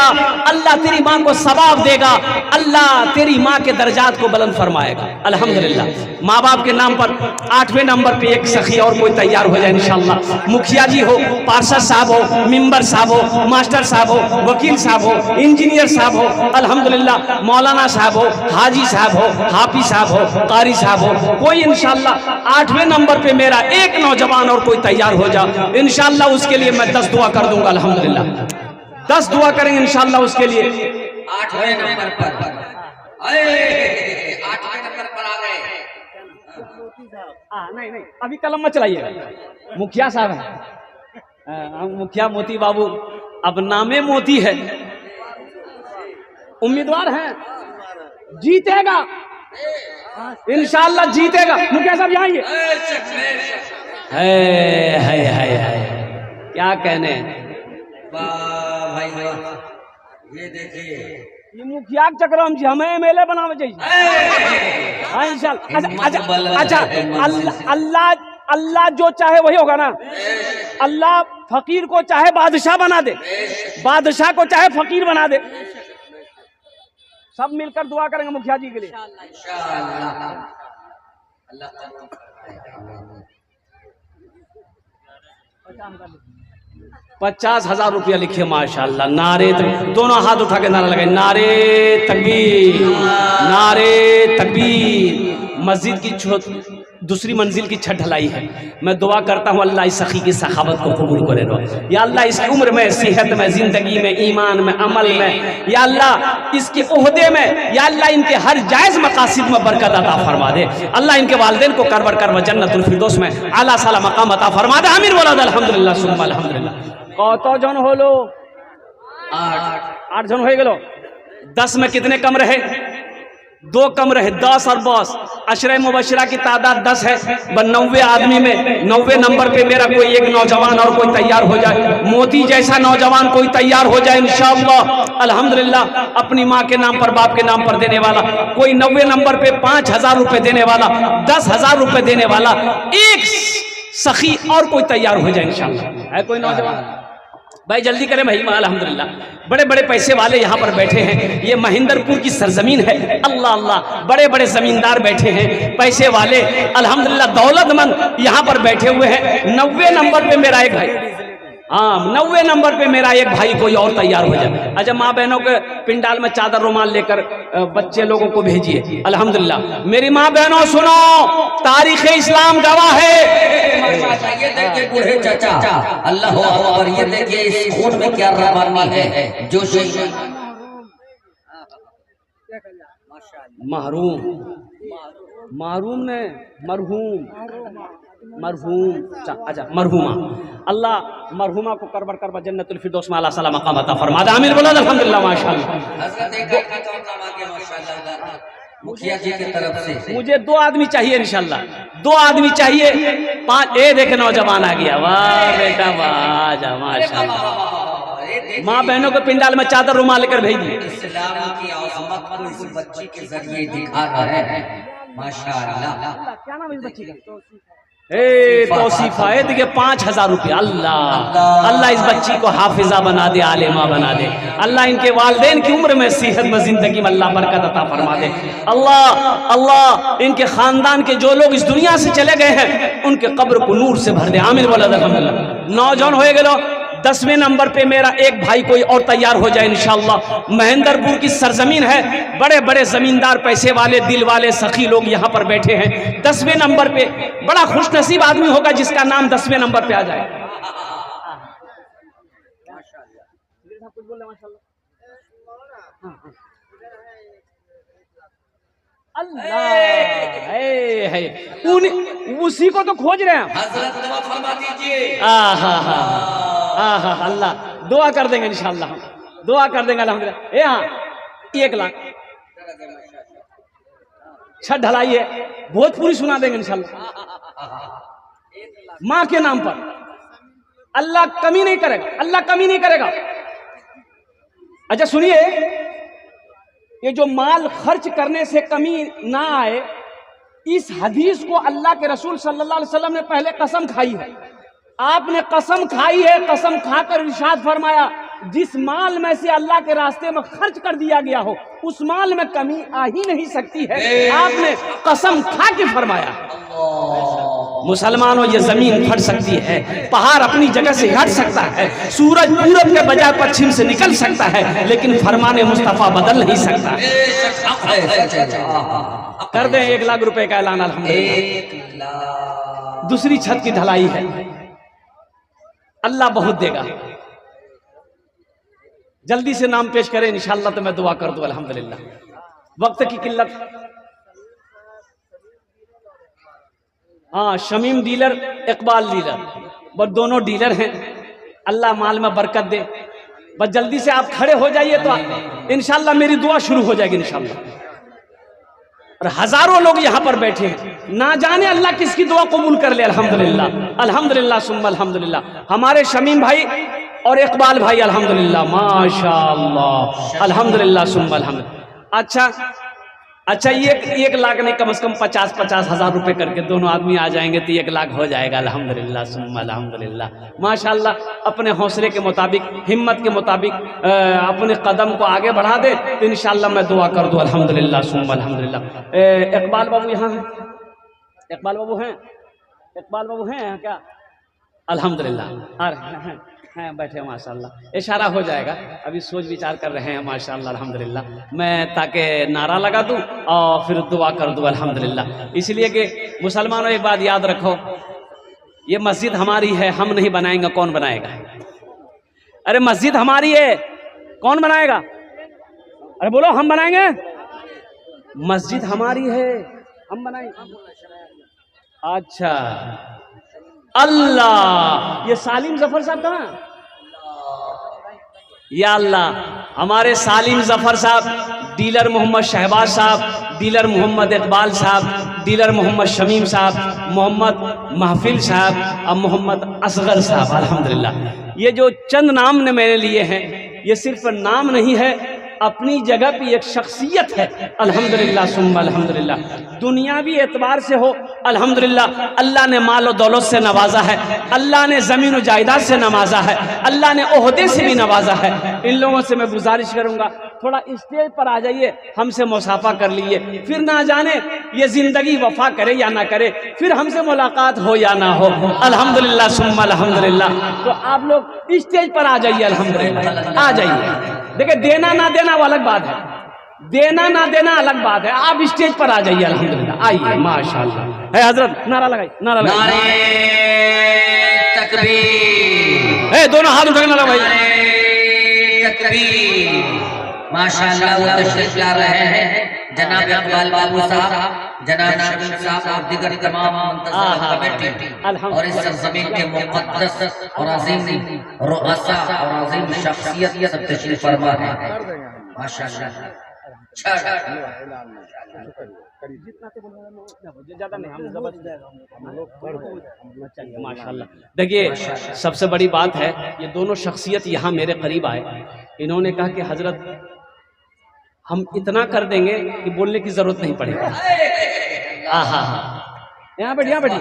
अल्लाह तेरी माँ को सवाब देगा, अल्लाह तेरी माँ के दर्जात को बुलंद फरमाएगा। अल्हम्दुलिल्लाह, माँ बाप के नाम पर 8वें नंबर पे एक सखी और कोई तैयार हो जाए इंशाअल्लाह। मुखिया जी हो, पार्षद साहब हो, मेंबर साहब हो, मास्टर साहब हो, वकील साहब हो, इंजीनियर साहब हो, अल्हम्दुलिल्लाह, मौलाना साहब हो, हाजी साहब हो, हाफिज साहब हो, कारी साहब हो, कोई इंशाअल्लाह 8वें नंबर पे मेरा एक नौजवान और कोई तैयार हो जाए इंशाअल्लाह। उसके लिए मैं 10 दुआ कर दूंगा अल्हम्दुलिल्लाह, 10 दुआ करेंगे इंशाअल्लाह उसके लिए।
8वें नंबर पर, 8वें नंबर पर आ गए।
नहीं अभी कलम मत चलाइएगा, मुखिया साहब है, मुखिया मोती बाबू, अब नामे मोती है, उम्मीदवार हैं, जीतेगा इंशाअल्लाह, जीतेगा। मुखिया साहब यहाँ है, क्या कहने।
भाई ये देखिए,
ये मुखिया के चक्कर में हमें एमएलए बनावे चाहिए। हाँ इंशाअल्लाह। अच्छा अल्लाह जो चाहे वही होगा ना। अल्लाह फकीर को चाहे बादशाह बना दे, बादशाह को चाहे फकीर बना दे। सब मिलकर दुआ करेंगे मुखिया जी के लिए। 50,000 रुपया लिखिए माशाअल्लाह। नारे दोनों हाथ उठा के नारा लगाए, नारे तकबीर, नारे तकबीर। मस्जिद की दूसरी मंजिल की छत ढलाई है। मैं दुआ करता हूँ अल्लाह इस सखी की सखावत को कबूल करे। या अल्लाह इसकी उम्र में, सेहत में, जिंदगी में, ईमान में, अमल में, या अल्लाह इसके ओहदे में, या अल्लाह इनके हर जायज़ मकासिद में बरकत अता फरमा दे। अल्लाह इनके वालिदैन को करबर करबर जन्नतुल फिरदौस में आला साला मकाम अता फरमा दे। आमीन बोला अल्हम्दुलिल्लाह सुम्मा अल्हम्दुलिल्लाह। कत जन होलो? 8 जन हो गेलो। 10 में कितने कम रहे? 2 कम रहे। 10 और 10 अशरे मुबशरा की तादाद 10 है। 90 आदमी में 90 नंबर पे मेरा कोई एक नौजवान और कोई तैयार हो जाए, मोती जैसा नौजवान कोई तैयार हो जाए इंशाअल्लाह अल्हम्दुलिल्लाह। अपनी माँ के नाम पर, बाप के नाम पर देने वाला कोई 90 नंबर पे 5,000 रुपए देने वाला, 10,000 रुपए देने वाला एक सखी और कोई तैयार हो जाए इंशाअल्लाह। है कोई नौजवान? भाई जल्दी करें भाई। अल्हम्दुलिल्लाह बड़े बड़े पैसे वाले यहाँ पर बैठे हैं। ये महेंद्रपुर की सरजमीन है। अल्लाह अल्लाह, बड़े बड़े जमींदार बैठे हैं, पैसे वाले, अल्हम्दुलिल्लाह दौलतमंद यहाँ पर बैठे हुए हैं। 90 नंबर पे मेरा एक भाई, हाँ 90 नंबर पे मेरा एक भाई कोई और तैयार हो जाए। अच्छा माँ बहनों के पिंडाल में चादर रुमाल लेकर बच्चे लोगों को भेजिए। अल्हम्दुलिल्लाह मेरी माँ बहनों सुनो, तारीख इस्लाम गवाह है।
ये देखिए बूढ़े चाचा, अल्लाह अकबर, ये देखिए इस खून में क्या रवानी है, जो
महरूम ने मरहूम, अच्छा मरहूमा। अल्लाह मरहूमा को करबर करबर जन्नतुल फिरदौस में आला साला मकाम अता फरमा दे। आमीन बोला अल्हम्दुलिल्लाह माशाअल्लाह।
मुखिया जी की तरफ से
मुझे 2 आदमी चाहिए इंशाल्लाह, 2 आदमी चाहिए। 5 ए देखे नौजवान आ गया, वाह बेटा वाह, जा माशाल्लाह। माँ बहनों को पिंडाल में चादर रुमाल लेकर भेज दी।
इस्लाम की अज़मत को इस बच्ची के जरिए दिखा रहे हैं माशाअल्लाह।
क्या नाम है इस बच्ची का? तौसीफा है, देखिए 5000 रुपया। अल्लाह अल्लाह इस बच्ची को हाफिजा बना दे, आलिमा बना दे। अल्लाह इनके वालिदैन की उम्र में, सेहत में, जिंदगी में अल्लाह बरकत अता फरमा दे। अल्लाह अल्लाह इनके खानदान के जो लोग इस दुनिया से चले गए हैं उनके कब्र को नूर से भर दे, आमीन बोला अल्हम्दुलिल्लाह। नौजवान हो गए 10वें नंबर पे मेरा एक भाई कोई और तैयार हो जाए इंशाअल्लाह। महेंद्रपुर की सरजमीन है, बड़े बड़े जमींदार, पैसे वाले, दिल वाले, सखी लोग यहाँ पर बैठे हैं। 10वें नंबर पे बड़ा खुशनसीब आदमी होगा जिसका नाम 10वें नंबर पे आ जाए। अल्लाह उसी को तो खोज रहे हैं।
हजरत दुआ फरमा दीजिए।
अल्लाह दुआ कर देंगे इंशाअल्लाह, हम दुआ कर देंगे अल्हम्दुलिल्लाह। हाँ 1 लाख छत ढलाई है, भोजपुरी सुना देंगे इंशाअल्लाह। माँ के नाम पर अल्लाह कमी नहीं करेगा, अल्लाह कमी नहीं करेगा। अच्छा सुनिए, ये जो माल खर्च करने से कमी ना आए, इस हदीस को अल्लाह के रसूल सल्लल्लाहु अलैहि वसल्लम ने पहले कसम खाई है। आपने कसम खाई है, कसम खाकर इरशाद फरमाया जिस माल में से अल्लाह के रास्ते में खर्च कर दिया गया हो उस माल में कमी आ ही नहीं सकती है। आपने कसम खा के फरमाया। मुसलमानों, ये जमीन फट सकती है, पहाड़ अपनी जगह से हट सकता है, सूरज पूरब के बजाय पश्चिम से निकल सकता है, लेकिन फरमाने मुस्तफा बदल नहीं सकता। कर दें 1 लाख रुपए का ऐलान अल्हम्दुलिल्लाह। दूसरी छत की ढलाई है, अल्लाह बहुत देगा। जल्दी से नाम पेश करें इंशाअल्लाह, तो मैं दुआ कर दूं अल्हम्दुलिल्लाह। वक्त की किल्लत। हाँ, शमीम डीलर, इकबाल डीलर, बस दोनों डीलर हैं। अल्लाह माल में बरकत दे। बस जल्दी से आप खड़े हो जाइए तो इंशाअल्लाह मेरी दुआ शुरू हो जाएगी इंशाअल्लाह। और हजारों लोग यहाँ पर बैठे हैं, ना जाने अल्लाह किसकी दुआ कबूल कर ले। अल्हम्दुलिल्लाह अल्हम्दुलिल्लाह सुम्मा अल्हम्दुलिल्लाह। हमारे शमीम भाई और इकबाल भाई अल्हम्दुलिल्लाह, माशाअल्लाह, अल्हम्दुलिल्लाह सुम्मा अल्हम्दुलिल्लाह। अच्छा ये 1 लाख नहीं, कम से कम 50-50 हजार रुपए करके दोनों आदमी आ जाएंगे तो 1 लाख हो जाएगा। अल्हम्दुलिल्लाह सुम्मा अल्हम्दुलिल्लाह, माशाअल्लाह। अपने हौसले के मुताबिक, हिम्मत के मुताबिक अपने कदम को आगे बढ़ा दे तो इंशाअल्लाह मैं दुआ कर दूं अल्हम्दुलिल्लाह सुम्मा अल्हम्दुलिल्लाह। इकबाल बाबू यहाँ हैं? इकबाल बाबू हैं? इकबाल बाबू हैं क्या? अल्हम्दुलिल्लाह आ रहे हैं, बैठे माशाअल्लाह। इशारा हो जाएगा, अभी सोच विचार कर रहे हैं माशाअल्लाह अल्हम्दुलिल्लाह। मैं ताकि नारा लगा दूं और फिर दुआ कर दूं अल्हम्दुलिल्लाह। इसलिए कि मुसलमानों एक बात याद रखो, ये मस्जिद हमारी है, हम नहीं बनाएंगे, कौन बनाएगा? अरे मस्जिद हमारी है, कौन बनाएगा? अरे बोलो, हम बनाएंगे। मस्जिद हमारी है, हम बनाएंगे। अच्छा अल्लाह, ये सालिम जफर साहब कहाँ? या अल्लाह, हमारे सालिम जफर साहब, डीलर मोहम्मद शहबाज साहब, डीलर मोहम्मद इकबाल साहब, डीलर मोहम्मद शमीम साहब, मोहम्मद महफिल साहब और मोहम्मद असगर साहब। अल्हम्दुलिल्लाह, ये जो चंद नाम ने मैंने लिए हैं, ये सिर्फ नाम नहीं है, अपनी जगह पे एक शख्सियत है। अल्हम्दुलिल्लाह सुम्मा अल्हम्दुलिल्लाह। दुनियावी एतबार से हो अल्हम्दुलिल्लाह, अल्लाह ने माल और दौलत से नवाजा है, अल्लाह ने ज़मीन और जायदाद से नवाजा है, अल्लाह ने ओहदे से भी नवाजा है। इन लोगों से मैं गुजारिश करूंगा, थोड़ा स्टेज पर आ जाइए, हमसे मुसाफा कर लीजिए, फिर ना जाने ये जिंदगी वफा करे या ना करे, फिर हमसे मुलाकात हो या ना हो। अल्हम्दुलिल्लाह सुम्मा अल्हम्दुलिल्लाह। तो आप लोग स्टेज पर आ जाइए, अल्हम्दुलिल्लाह आ जाइए। देखिए, देना ना देना वो अलग बात है, देना ना देना अलग बात है। आप स्टेज पर आ जाइए, अल्हम्दुलिल्लाह आइए, माशाअल्लाह। है हजरत, नारा लगाइए, नारा लगाइए,
तकबीर।
है दोनों हाथ उठाए, नारा भाई,
तकबीर। माशाअल्लाह, वो तशरीफ ला रहे हैं जनाब इकबाल बाबू साहब, जनाब शमीम साहब और दीगर तमाम मुंतज़म कमेटी और इस सरजमीन के मुक़द्दस और अज़ीम रुअसा और अज़ीम शख्सियत सब तशरीफ फरमा है। माशाअल्लाह
ज्यादा नहीं, हम लोग चाहिए माशाल्लाह। देखिए सबसे बड़ी बात है, ये दोनों शख्सियत यहाँ मेरे करीब आए, इन्होंने कहा कि हजरत हम इतना कर देंगे कि बोलने की जरूरत नहीं पड़ेगी। हाँ, यहाँ बैठी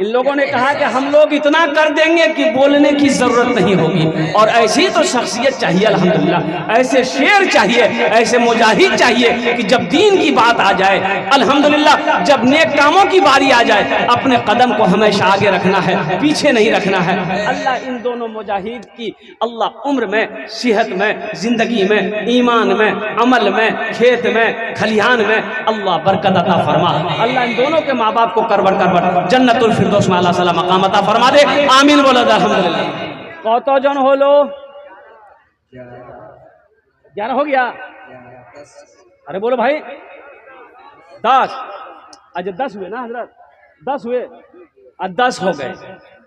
इन लोगों ने कहा कि हम लोग इतना कर देंगे कि बोलने की जरूरत नहीं होगी। और ऐसी तो शख्सियत चाहिए अल्हम्दुलिल्लाह, ऐसे शेर चाहिए, ऐसे मुजाहिद चाहिए कि जब दीन की बात आ जाए, अल्हम्दुलिल्लाह जब नेक कामों की बारी आ जाए, अपने कदम को हमेशा आगे रखना है, पीछे नहीं रखना है। अल्लाह इन दोनों मुजाहिद की अल्लाह उम्र में, सेहत में, जिंदगी में, ईमान में, अमल में, खेत में, खलिहान में अल्लाह बरकत अता फरमा। अल्लाह इन दोनों के माँ बाप को करवर जन्नतुल फिरदौस में अल्लाह ताला मकाम अता फरमा दे। आमीन बोलो अल्हम्दुलिल्लाह। कौतो जन हो लो 11 हो गया, अरे बोलो भाई 10। अच्छा 10 हुए ना हजरत, 10 हुए और 10 हो गए।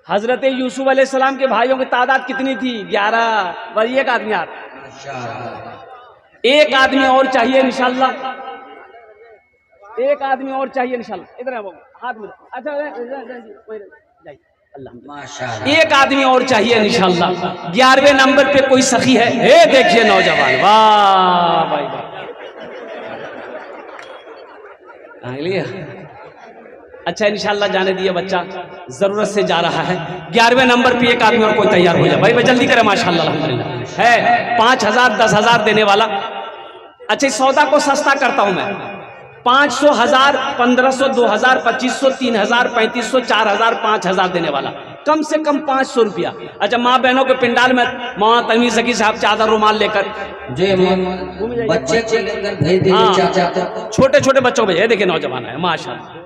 हजरत यूसुफ अलैहिस्सलाम के भाइयों की तादाद कितनी थी? 11। वही एक आदमी एक आदमी और चाहिए इंशाल्लाह, एक आदमी और चाहिए इंशाल्लाह। इधर हाथ में, अच्छा अल्लाह, एक आदमी और चाहिए इंशाल्लाह। 11वें नंबर पे कोई सखी है? हे देखिए नौजवान, वाह भाई वाह, अच्छा इंशाल्लाह जाने दिए, बच्चा जरूरत से जा रहा है। 11वें नंबर पे एक आदमी और कोई तैयार हो जाए भाई, भाई जल्दी करें माशाल्लाह अल्हम्दुलिल्लाह। है 5000 10,000 देने वाला। अच्छा इस सौदा को सस्ता करता हूं मैं, 500 1000 1500 2000 2500 3000 3500 4000 5000 देने वाला, कम से कम 500 रुपया। अच्छा माँ बहनों के पिंडाल में माँ तमीज सकी साहब चादर रुमाल लेकर
बच्चे को लेकर भेज दीजिए चाचा को,
छोटे छोटे बच्चों में, ये देखिए नौजवान है माशाल्लाह।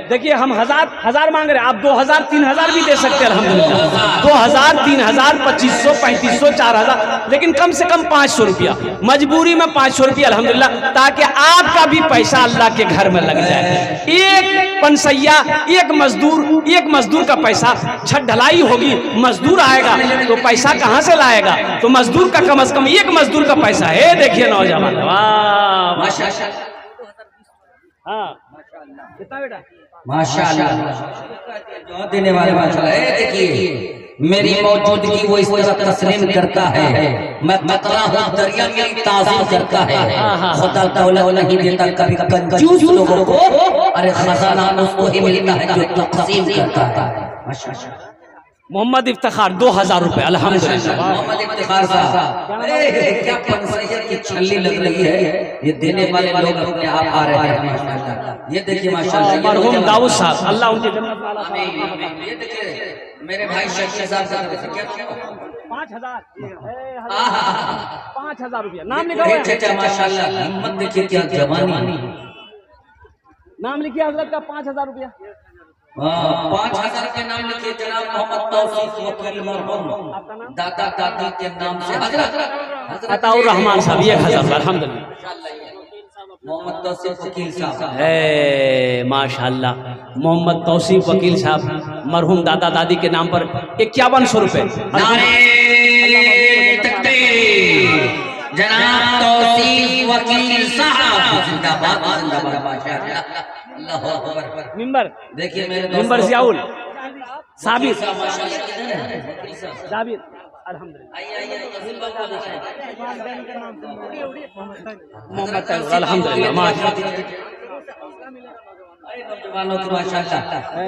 देखिए हम हजार मांग रहे हैं, आप 2000 3000 भी दे सकते हैं अल्हम्दुलिल्लाह। 2000 3000 2500 3500 4000, लेकिन कम से कम 500 रुपया, मजबूरी में 500 रुपया अल्हम्दुलिल्लाह, ताकि आपका भी पैसा अल्लाह के घर में लग जाए। एक पनसैया, एक मजदूर का पैसा, छत ढलाई होगी, मजदूर आएगा तो पैसा कहाँ से लाएगा? तो मजदूर का कम से कम एक मजदूर का पैसा है। देखिए नौजवान, वाह, हाँ कितना बेटा
माशाल्लाह जो देने वाले माशाल्लाह। देखिए मेरी मौजूदगी वो इस तरह तस्लीम करता है, मैं कतरा हूँ दरिया में ताज़ीम करता है, खुदा दौलत नहीं देता कभी कंजूस लोगों को, अरे खजाना उसको ही मिलता है जो तकसीम करता है। माशाल्लाह।
मोहम्मद इफ्तिखार 2000 रुपए अल्हम्दुलिल्लाह।
मोहम्मद इफ्तिखार साहब, क्या पंसैयत की छल्ली लग रही है, ये देने वाले लोग अपने आप आ रहे हैं माशाल्लाह। ये देखिए माशाल्लाह
मरहूम दाऊद साहब, अल्लाह उनकी जन्नत में अता
फरमाए। ये देखिए मेरे भाई शकील साहब क्या
5000 5000 रुपया नाम लिखा हुआ है।
चाचा माशाल्लाह हिम्मत देखिए क्या जवानी,
नाम लिखिए हजरत का 5000 रुपया।
5000 के नाम लिखिए जनाब मोहम्मद तौसीफ वकील मरहूम दादा दादी के नाम से हजरत
अताउर रहमान साहब 1000 अल्हम्दुलिल्लाह।
मोहम्मद तौसीफ वकील साहब,
माशाल्लाह मोहम्मद तौसीफ वकील साहब मरहूम दादा दादी के नाम पर 5100 रुपए।
जनाब तौसीफ वकील साहब जिंदाबाद जिंदाबाद माशाल्लाह अल्लाहू अकबर।
मिंबर
देखिए मेरे
मिंबर जियाउल साबिर
माशाल्लाह
जाबिर अल्हम्दुलिल्लाह। मोहम्मद अल्हम्दुलिल्लाह माशाल्लाह।
नौजवानों को माशाल्लाह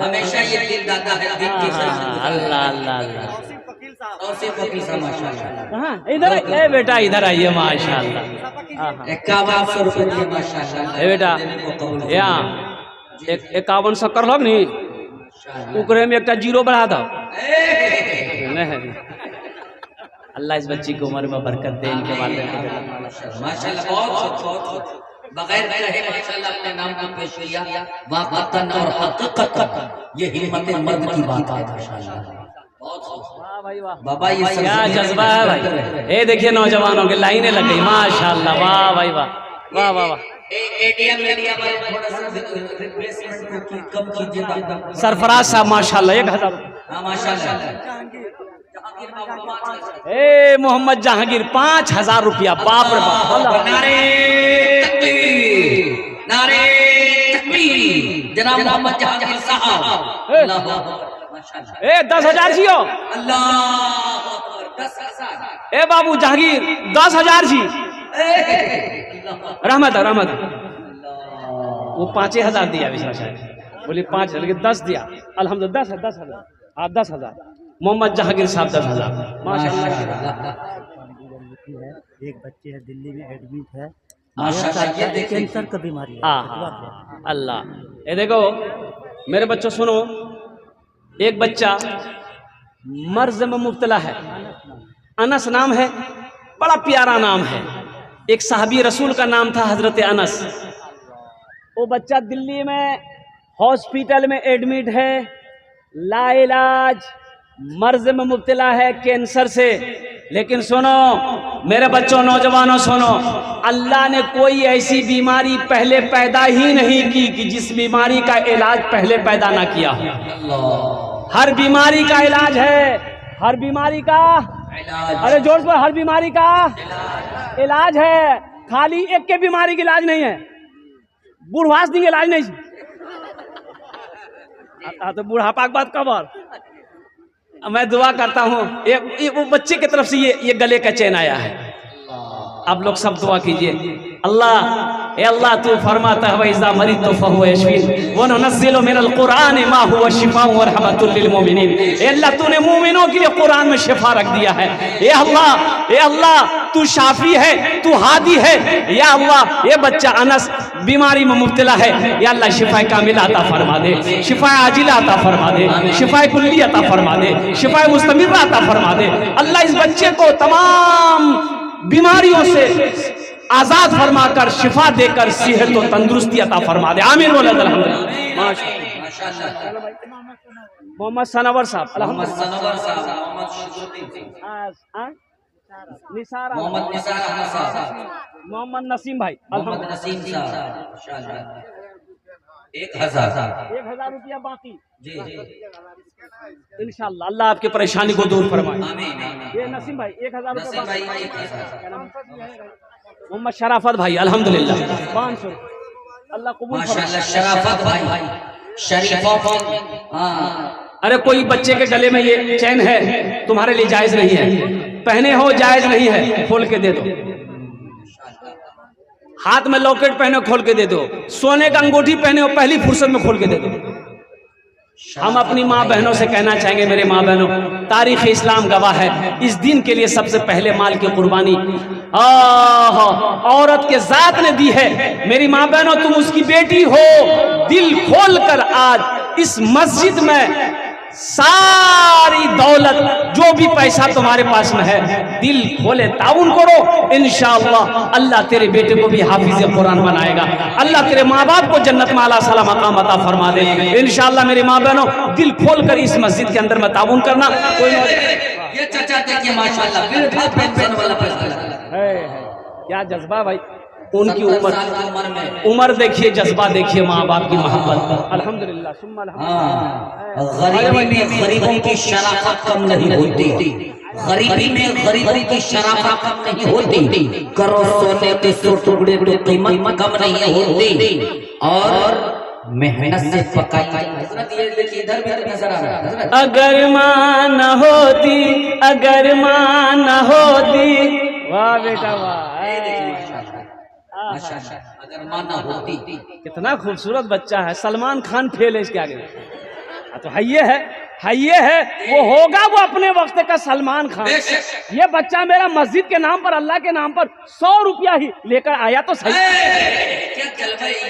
हमेशा ये दिल दादा है, दिल की
अल्लाह अल्लाह अल्लाह।
तौसीफ वकील साहब माशाल्लाह
कहाँ इधर ए बेटा इधर आइए माशाल्लाह।
5100 रुपए दिए माशाल्लाह।
ए बेटा यहाँ 5100 कर लो नहीं, उकरे में एक जीरो बढ़ा दो। अल्लाह इस बच्ची को उम्र में बरकत दे, इनके वाले
माशाल्लाह बहुत बगैर कहे माशाल्लाह अपने नाम को पेश किया। वाक़अतन और हकीकत ये हिम्मत मर्द की बात है माशाल्लाह। बाबा ये
क्या जज्बा है भाई। ये देखिए नौजवानों की लाइनें लग गई माशाल्लाह, वाह भाई वाह वाह वाह वाह।
एटीएम थोड़ा सा रिप्लेसमेंट को कम कीजिएगा।
सरफराज साहब माशाल्लाह 1000
हाँ माशाल्लाह
ए मोहम्मद जहांगीर 5,000 रुपया। बाप रे बाप, अल्लाह।
नारे तकबीर, नारे तकबीर, जनाब मोहम्मद जहांगीर साहब। अल्लाह अकबर, माशाअल्लाह।
10,000 जियो।
अल्लाह अकबर, 10,000।
ए बाबू जहांगीर 10,000 जी। रहमत रहमत। वो 5,000 दिया विशा शायद, बोले 5,000 लेकिन 10 दिया। अल्हम्दुलिल्लाह 10,000। आप 10,000। मोहम्मद जहांगीर साहब 10,000। माशाअल्लाह।
एक बच्चे है दिल्ली में एडमिट है,
माशाअल्लाह, ये देखिए
कैंसर का बीमारी है।
अल्लाह। ये देखो मेरे बच्चों सुनो, एक बच्चा मर्ज में मुब्तला है, अनस नाम है, बड़ा प्यारा नाम है। एक साहबी रसूल का नाम था हजरत अनस। वो बच्चा दिल्ली में हॉस्पिटल में एडमिट है, लाइलाज मर्ज में मुब्तला है कैंसर से। लेकिन सुनो मेरे बच्चों, नौजवानों सुनो, अल्लाह ने कोई ऐसी बीमारी पहले पैदा ही नहीं की कि जिस बीमारी का इलाज पहले पैदा ना किया हो। हर बीमारी का इलाज है, हर बीमारी का अरे जोर से, हर बीमारी का इलाज है। खाली एक के बीमारी का इलाज नहीं है, बुढ़वास नहीं इलाज नहीं। तो बुढ़ापा के बाद कबर। मैं दुआ करता हूँ वो बच्चे की तरफ से ये गले का चैन आया है। आप लोग सब दुआ कीजिए। अल्लाह, ए अल्लाह तू फरमाता है वइज़ा मरीज़तु फहुव यशफीन व नुनज़्ज़िलु मिनल क़ुरआनि मा हुवा शिफ़ाउन व रहमतुल लिल मुमिनीन। ए अल्लाह तूने मोमिनों के लिए कुरान में शिफा रख दिया है। ए अल्लाह तू शाफी है, तू हादी है। या अल्लाह ये बच्चा अनस बीमारी में मुब्तला है, या अल्लाह शिफा कामिला अता फरमा दे, शिफा आजिला अता फरमा दे, शिफा कुल्ली अता फरमा दे, शिफा मुस्तमिर्रा अता फरमा दे। अल्लाह इस बच्चे को तमाम बीमारियों से आजाद फरमाकर शिफा देकर सेहत और तंदुरुस्ती अता फरमा दे। आमीन बोले अल्हम्दुलिल्लाह। माशाअल्लाह। मोहम्मद सनवर साहब, निसार, मोहम्मद नसीम भाई,
मोहम्मद नसीम साहब, माशाअल्लाह। 1,000
रुपया बाकी
जी जी,
इंशाअल्लाह। अल्लाह आपकी परेशानी को दूर फरमाए।
आमीन आमीन।
ये नसीम भाई 1,000 रुपया
नसीम भाई
बाकी।
1,000।
मोहम्मद शराफत भाई अल्हम्दुलिल्लाह 500। अल्लाह कबूल
माशाअल्लाह, शराफत भाई, शरीफत। हाँ,
अरे कोई बच्चे के गले में ये चैन है, तुम्हारे लिए जायज नहीं है, पहने हो जायज नहीं है, खोल के दे दो। हाथ में लॉकेट पहने हो, खोल के दे दो। सोने का अंगूठी पहने हो, पहली फुर्सत में खोल के दे दो। हम अपनी माँ बहनों से कहना चाहेंगे, मेरे माँ बहनों, तारीख इस्लाम गवाह है, इस दिन के लिए सबसे पहले माल की कुर्बानी औरत के जात ने दी है। मेरी माँ बहनों, तुम उसकी बेटी हो, दिल खोल कर आज इस मस्जिद में सारी दौलत जो भी पैसा तुम्हारे पास में है, दिल खोले ताउन करो। इंशाअल्लाह अल्लाह तेरे बेटे को भी हाफिज कुरान बनाएगा। अल्लाह तेरे माँ बाप को जन्नत में आला सला मकाम अता फरमा दे। इंशाअल्लाह मेरी माँ बहनों, दिल खोल कर इस मस्जिद के अंदर में ताउन करना। कोई
ये चाचा देखिए माशाअल्लाह, वृद्धा पेंशन वाला पैसा
है। क्या जज्बा भाई, उनकी
70 साल की उम्र में
उम्र देखिए, जज्बा देखिए, माँ बाप की मोहब्बत। अल्हम्दुलिल्लाह सुम्मा अल्हम्दुलिल्लाह।
गरीबी में गरीबों की शराफत कम नहीं होती, गरीबी में गरीबों की शराफत कम नहीं होती, करो सोने के 100 टुकड़े की कीमत कम नहीं होती, और मेहनत से पकाई। हजरत ये देखिए इधर भी नजर आ रहा है हजरत।
अगर माँ न होती, अगर माँ न होती, वाह बेटा वाह,
माशाअल्लाह, अगर माँ न होती।
कितना खूबसूरत बच्चा है। सलमान खान फेल है इसके आगे। तो है वो होगा, वो अपने वक्त का सलमान खान। ये बच्चा मेरा मस्जिद के नाम पर, अल्लाह के नाम पर 100 रुपया ही लेकर आया तो सही।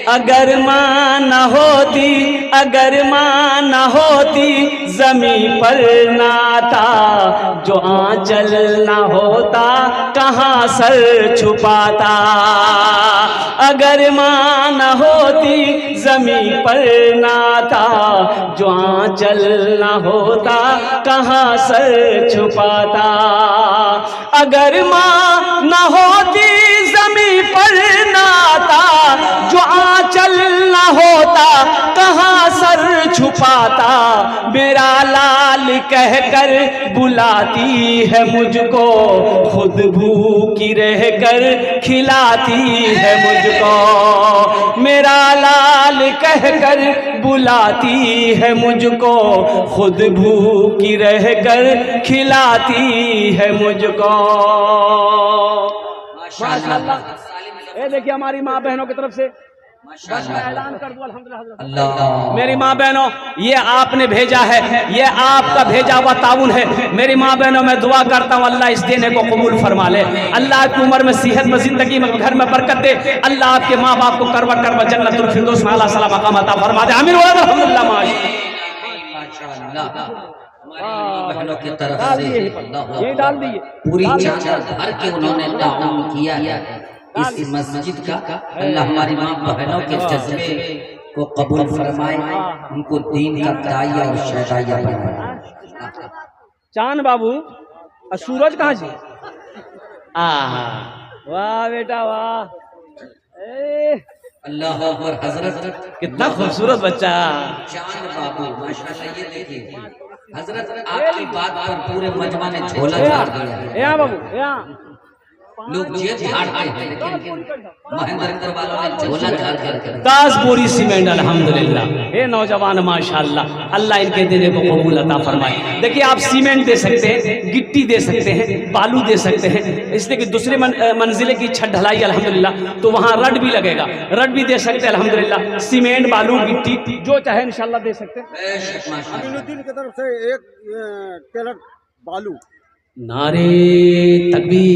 अगर माँ न होती, अगर माँ न होती, जमीन पर नाता जो आंचल न होता, कहाँ सर छुपाता। अगर माँ न होती, जमीन पर नाता जो आंचल न होता, कहाँ सर छुपाता। अगर माँ न होती, जमीन पर नाता जो आंचल न होता, कहाँ सर छुपाता, मेरा लाल कहकर बुलाती है मुझको, खुद भूखी रहकर खिलाती है मुझको। मेरा लाल कहकर बुलाती है मुझको, खुद भूखी रहकर खिलाती है मुझको। माशाअल्लाह। ये देखिए हमारी माँ बहनों की तरफ से बस मैं ऐलान कर दूं अल्हम्दुलिल्लाह। मेरी माँ बहनों, ये आपने भेजा है, ये आपका भेजा हुआ ताउन है। मेरी माँ बहनों, मैं दुआ करता हूँ अल्लाह इस देने को कबूल फरमा ले। अल्लाह आपकी उम्र में सेहत में, जिंदगी में, घर में बरकत दे। अल्लाह आपके माँ बाप को करवट करवट जन्नतुल फिरदौस में आला सलाम मकाम अता फरमा दे। आमीन व अल्हम्दुलिल्लाह। माशाअल्लाह।
बहनों की तरफ से
ये डाल दिए
पूरी चादर भर के उन्होंने ताउन किया इस मस्जिद का। अल्लाह हमारी माँ बहनों के जज्बे को कबूल फरमाए, उनको दीन का दाइया और शहदाइया बनाए।
चांद बाबू और सूरज कहाँ जी? वाह बेटा वाह।
अल्लाह अकबर। हजरत
कितना खूबसूरत बच्चा
चांद बाबू, माशाल्लाह। ये देखिए हजरत, आपकी बात पर पूरे मजमा ने झोला झाड़ दिया।
यहाँ बाबू, यहाँ
लोग जेब झाड़ते हैं, लेकिन महेंद्र वालों ने झोला झाड़ कर
10 बोरी सीमेंट अल्हम्दुलिल्लाह। ये नौजवान माशाअल्लाह, अल्लाह इनके देने को कबूल अता फरमाए। देखिए आप सीमेंट दे सकते हैं, गिट्टी दे सकते हैं, बालू दे सकते हैं, इसलिए कि दूसरे मंजिले की छत ढलाई अल्हम्दुलिल्लाह, तो वहाँ रड भी लगेगा, रड भी दे सकते हैं अल्हम्दुलिल्लाह। सीमेंट, बालू, गिट्टी जो चाहे इंशाल्लाह दे सकते हैं।
अमीनुद्दीन की तरफ से एक कैरेट बालू।
नारे तकबीर।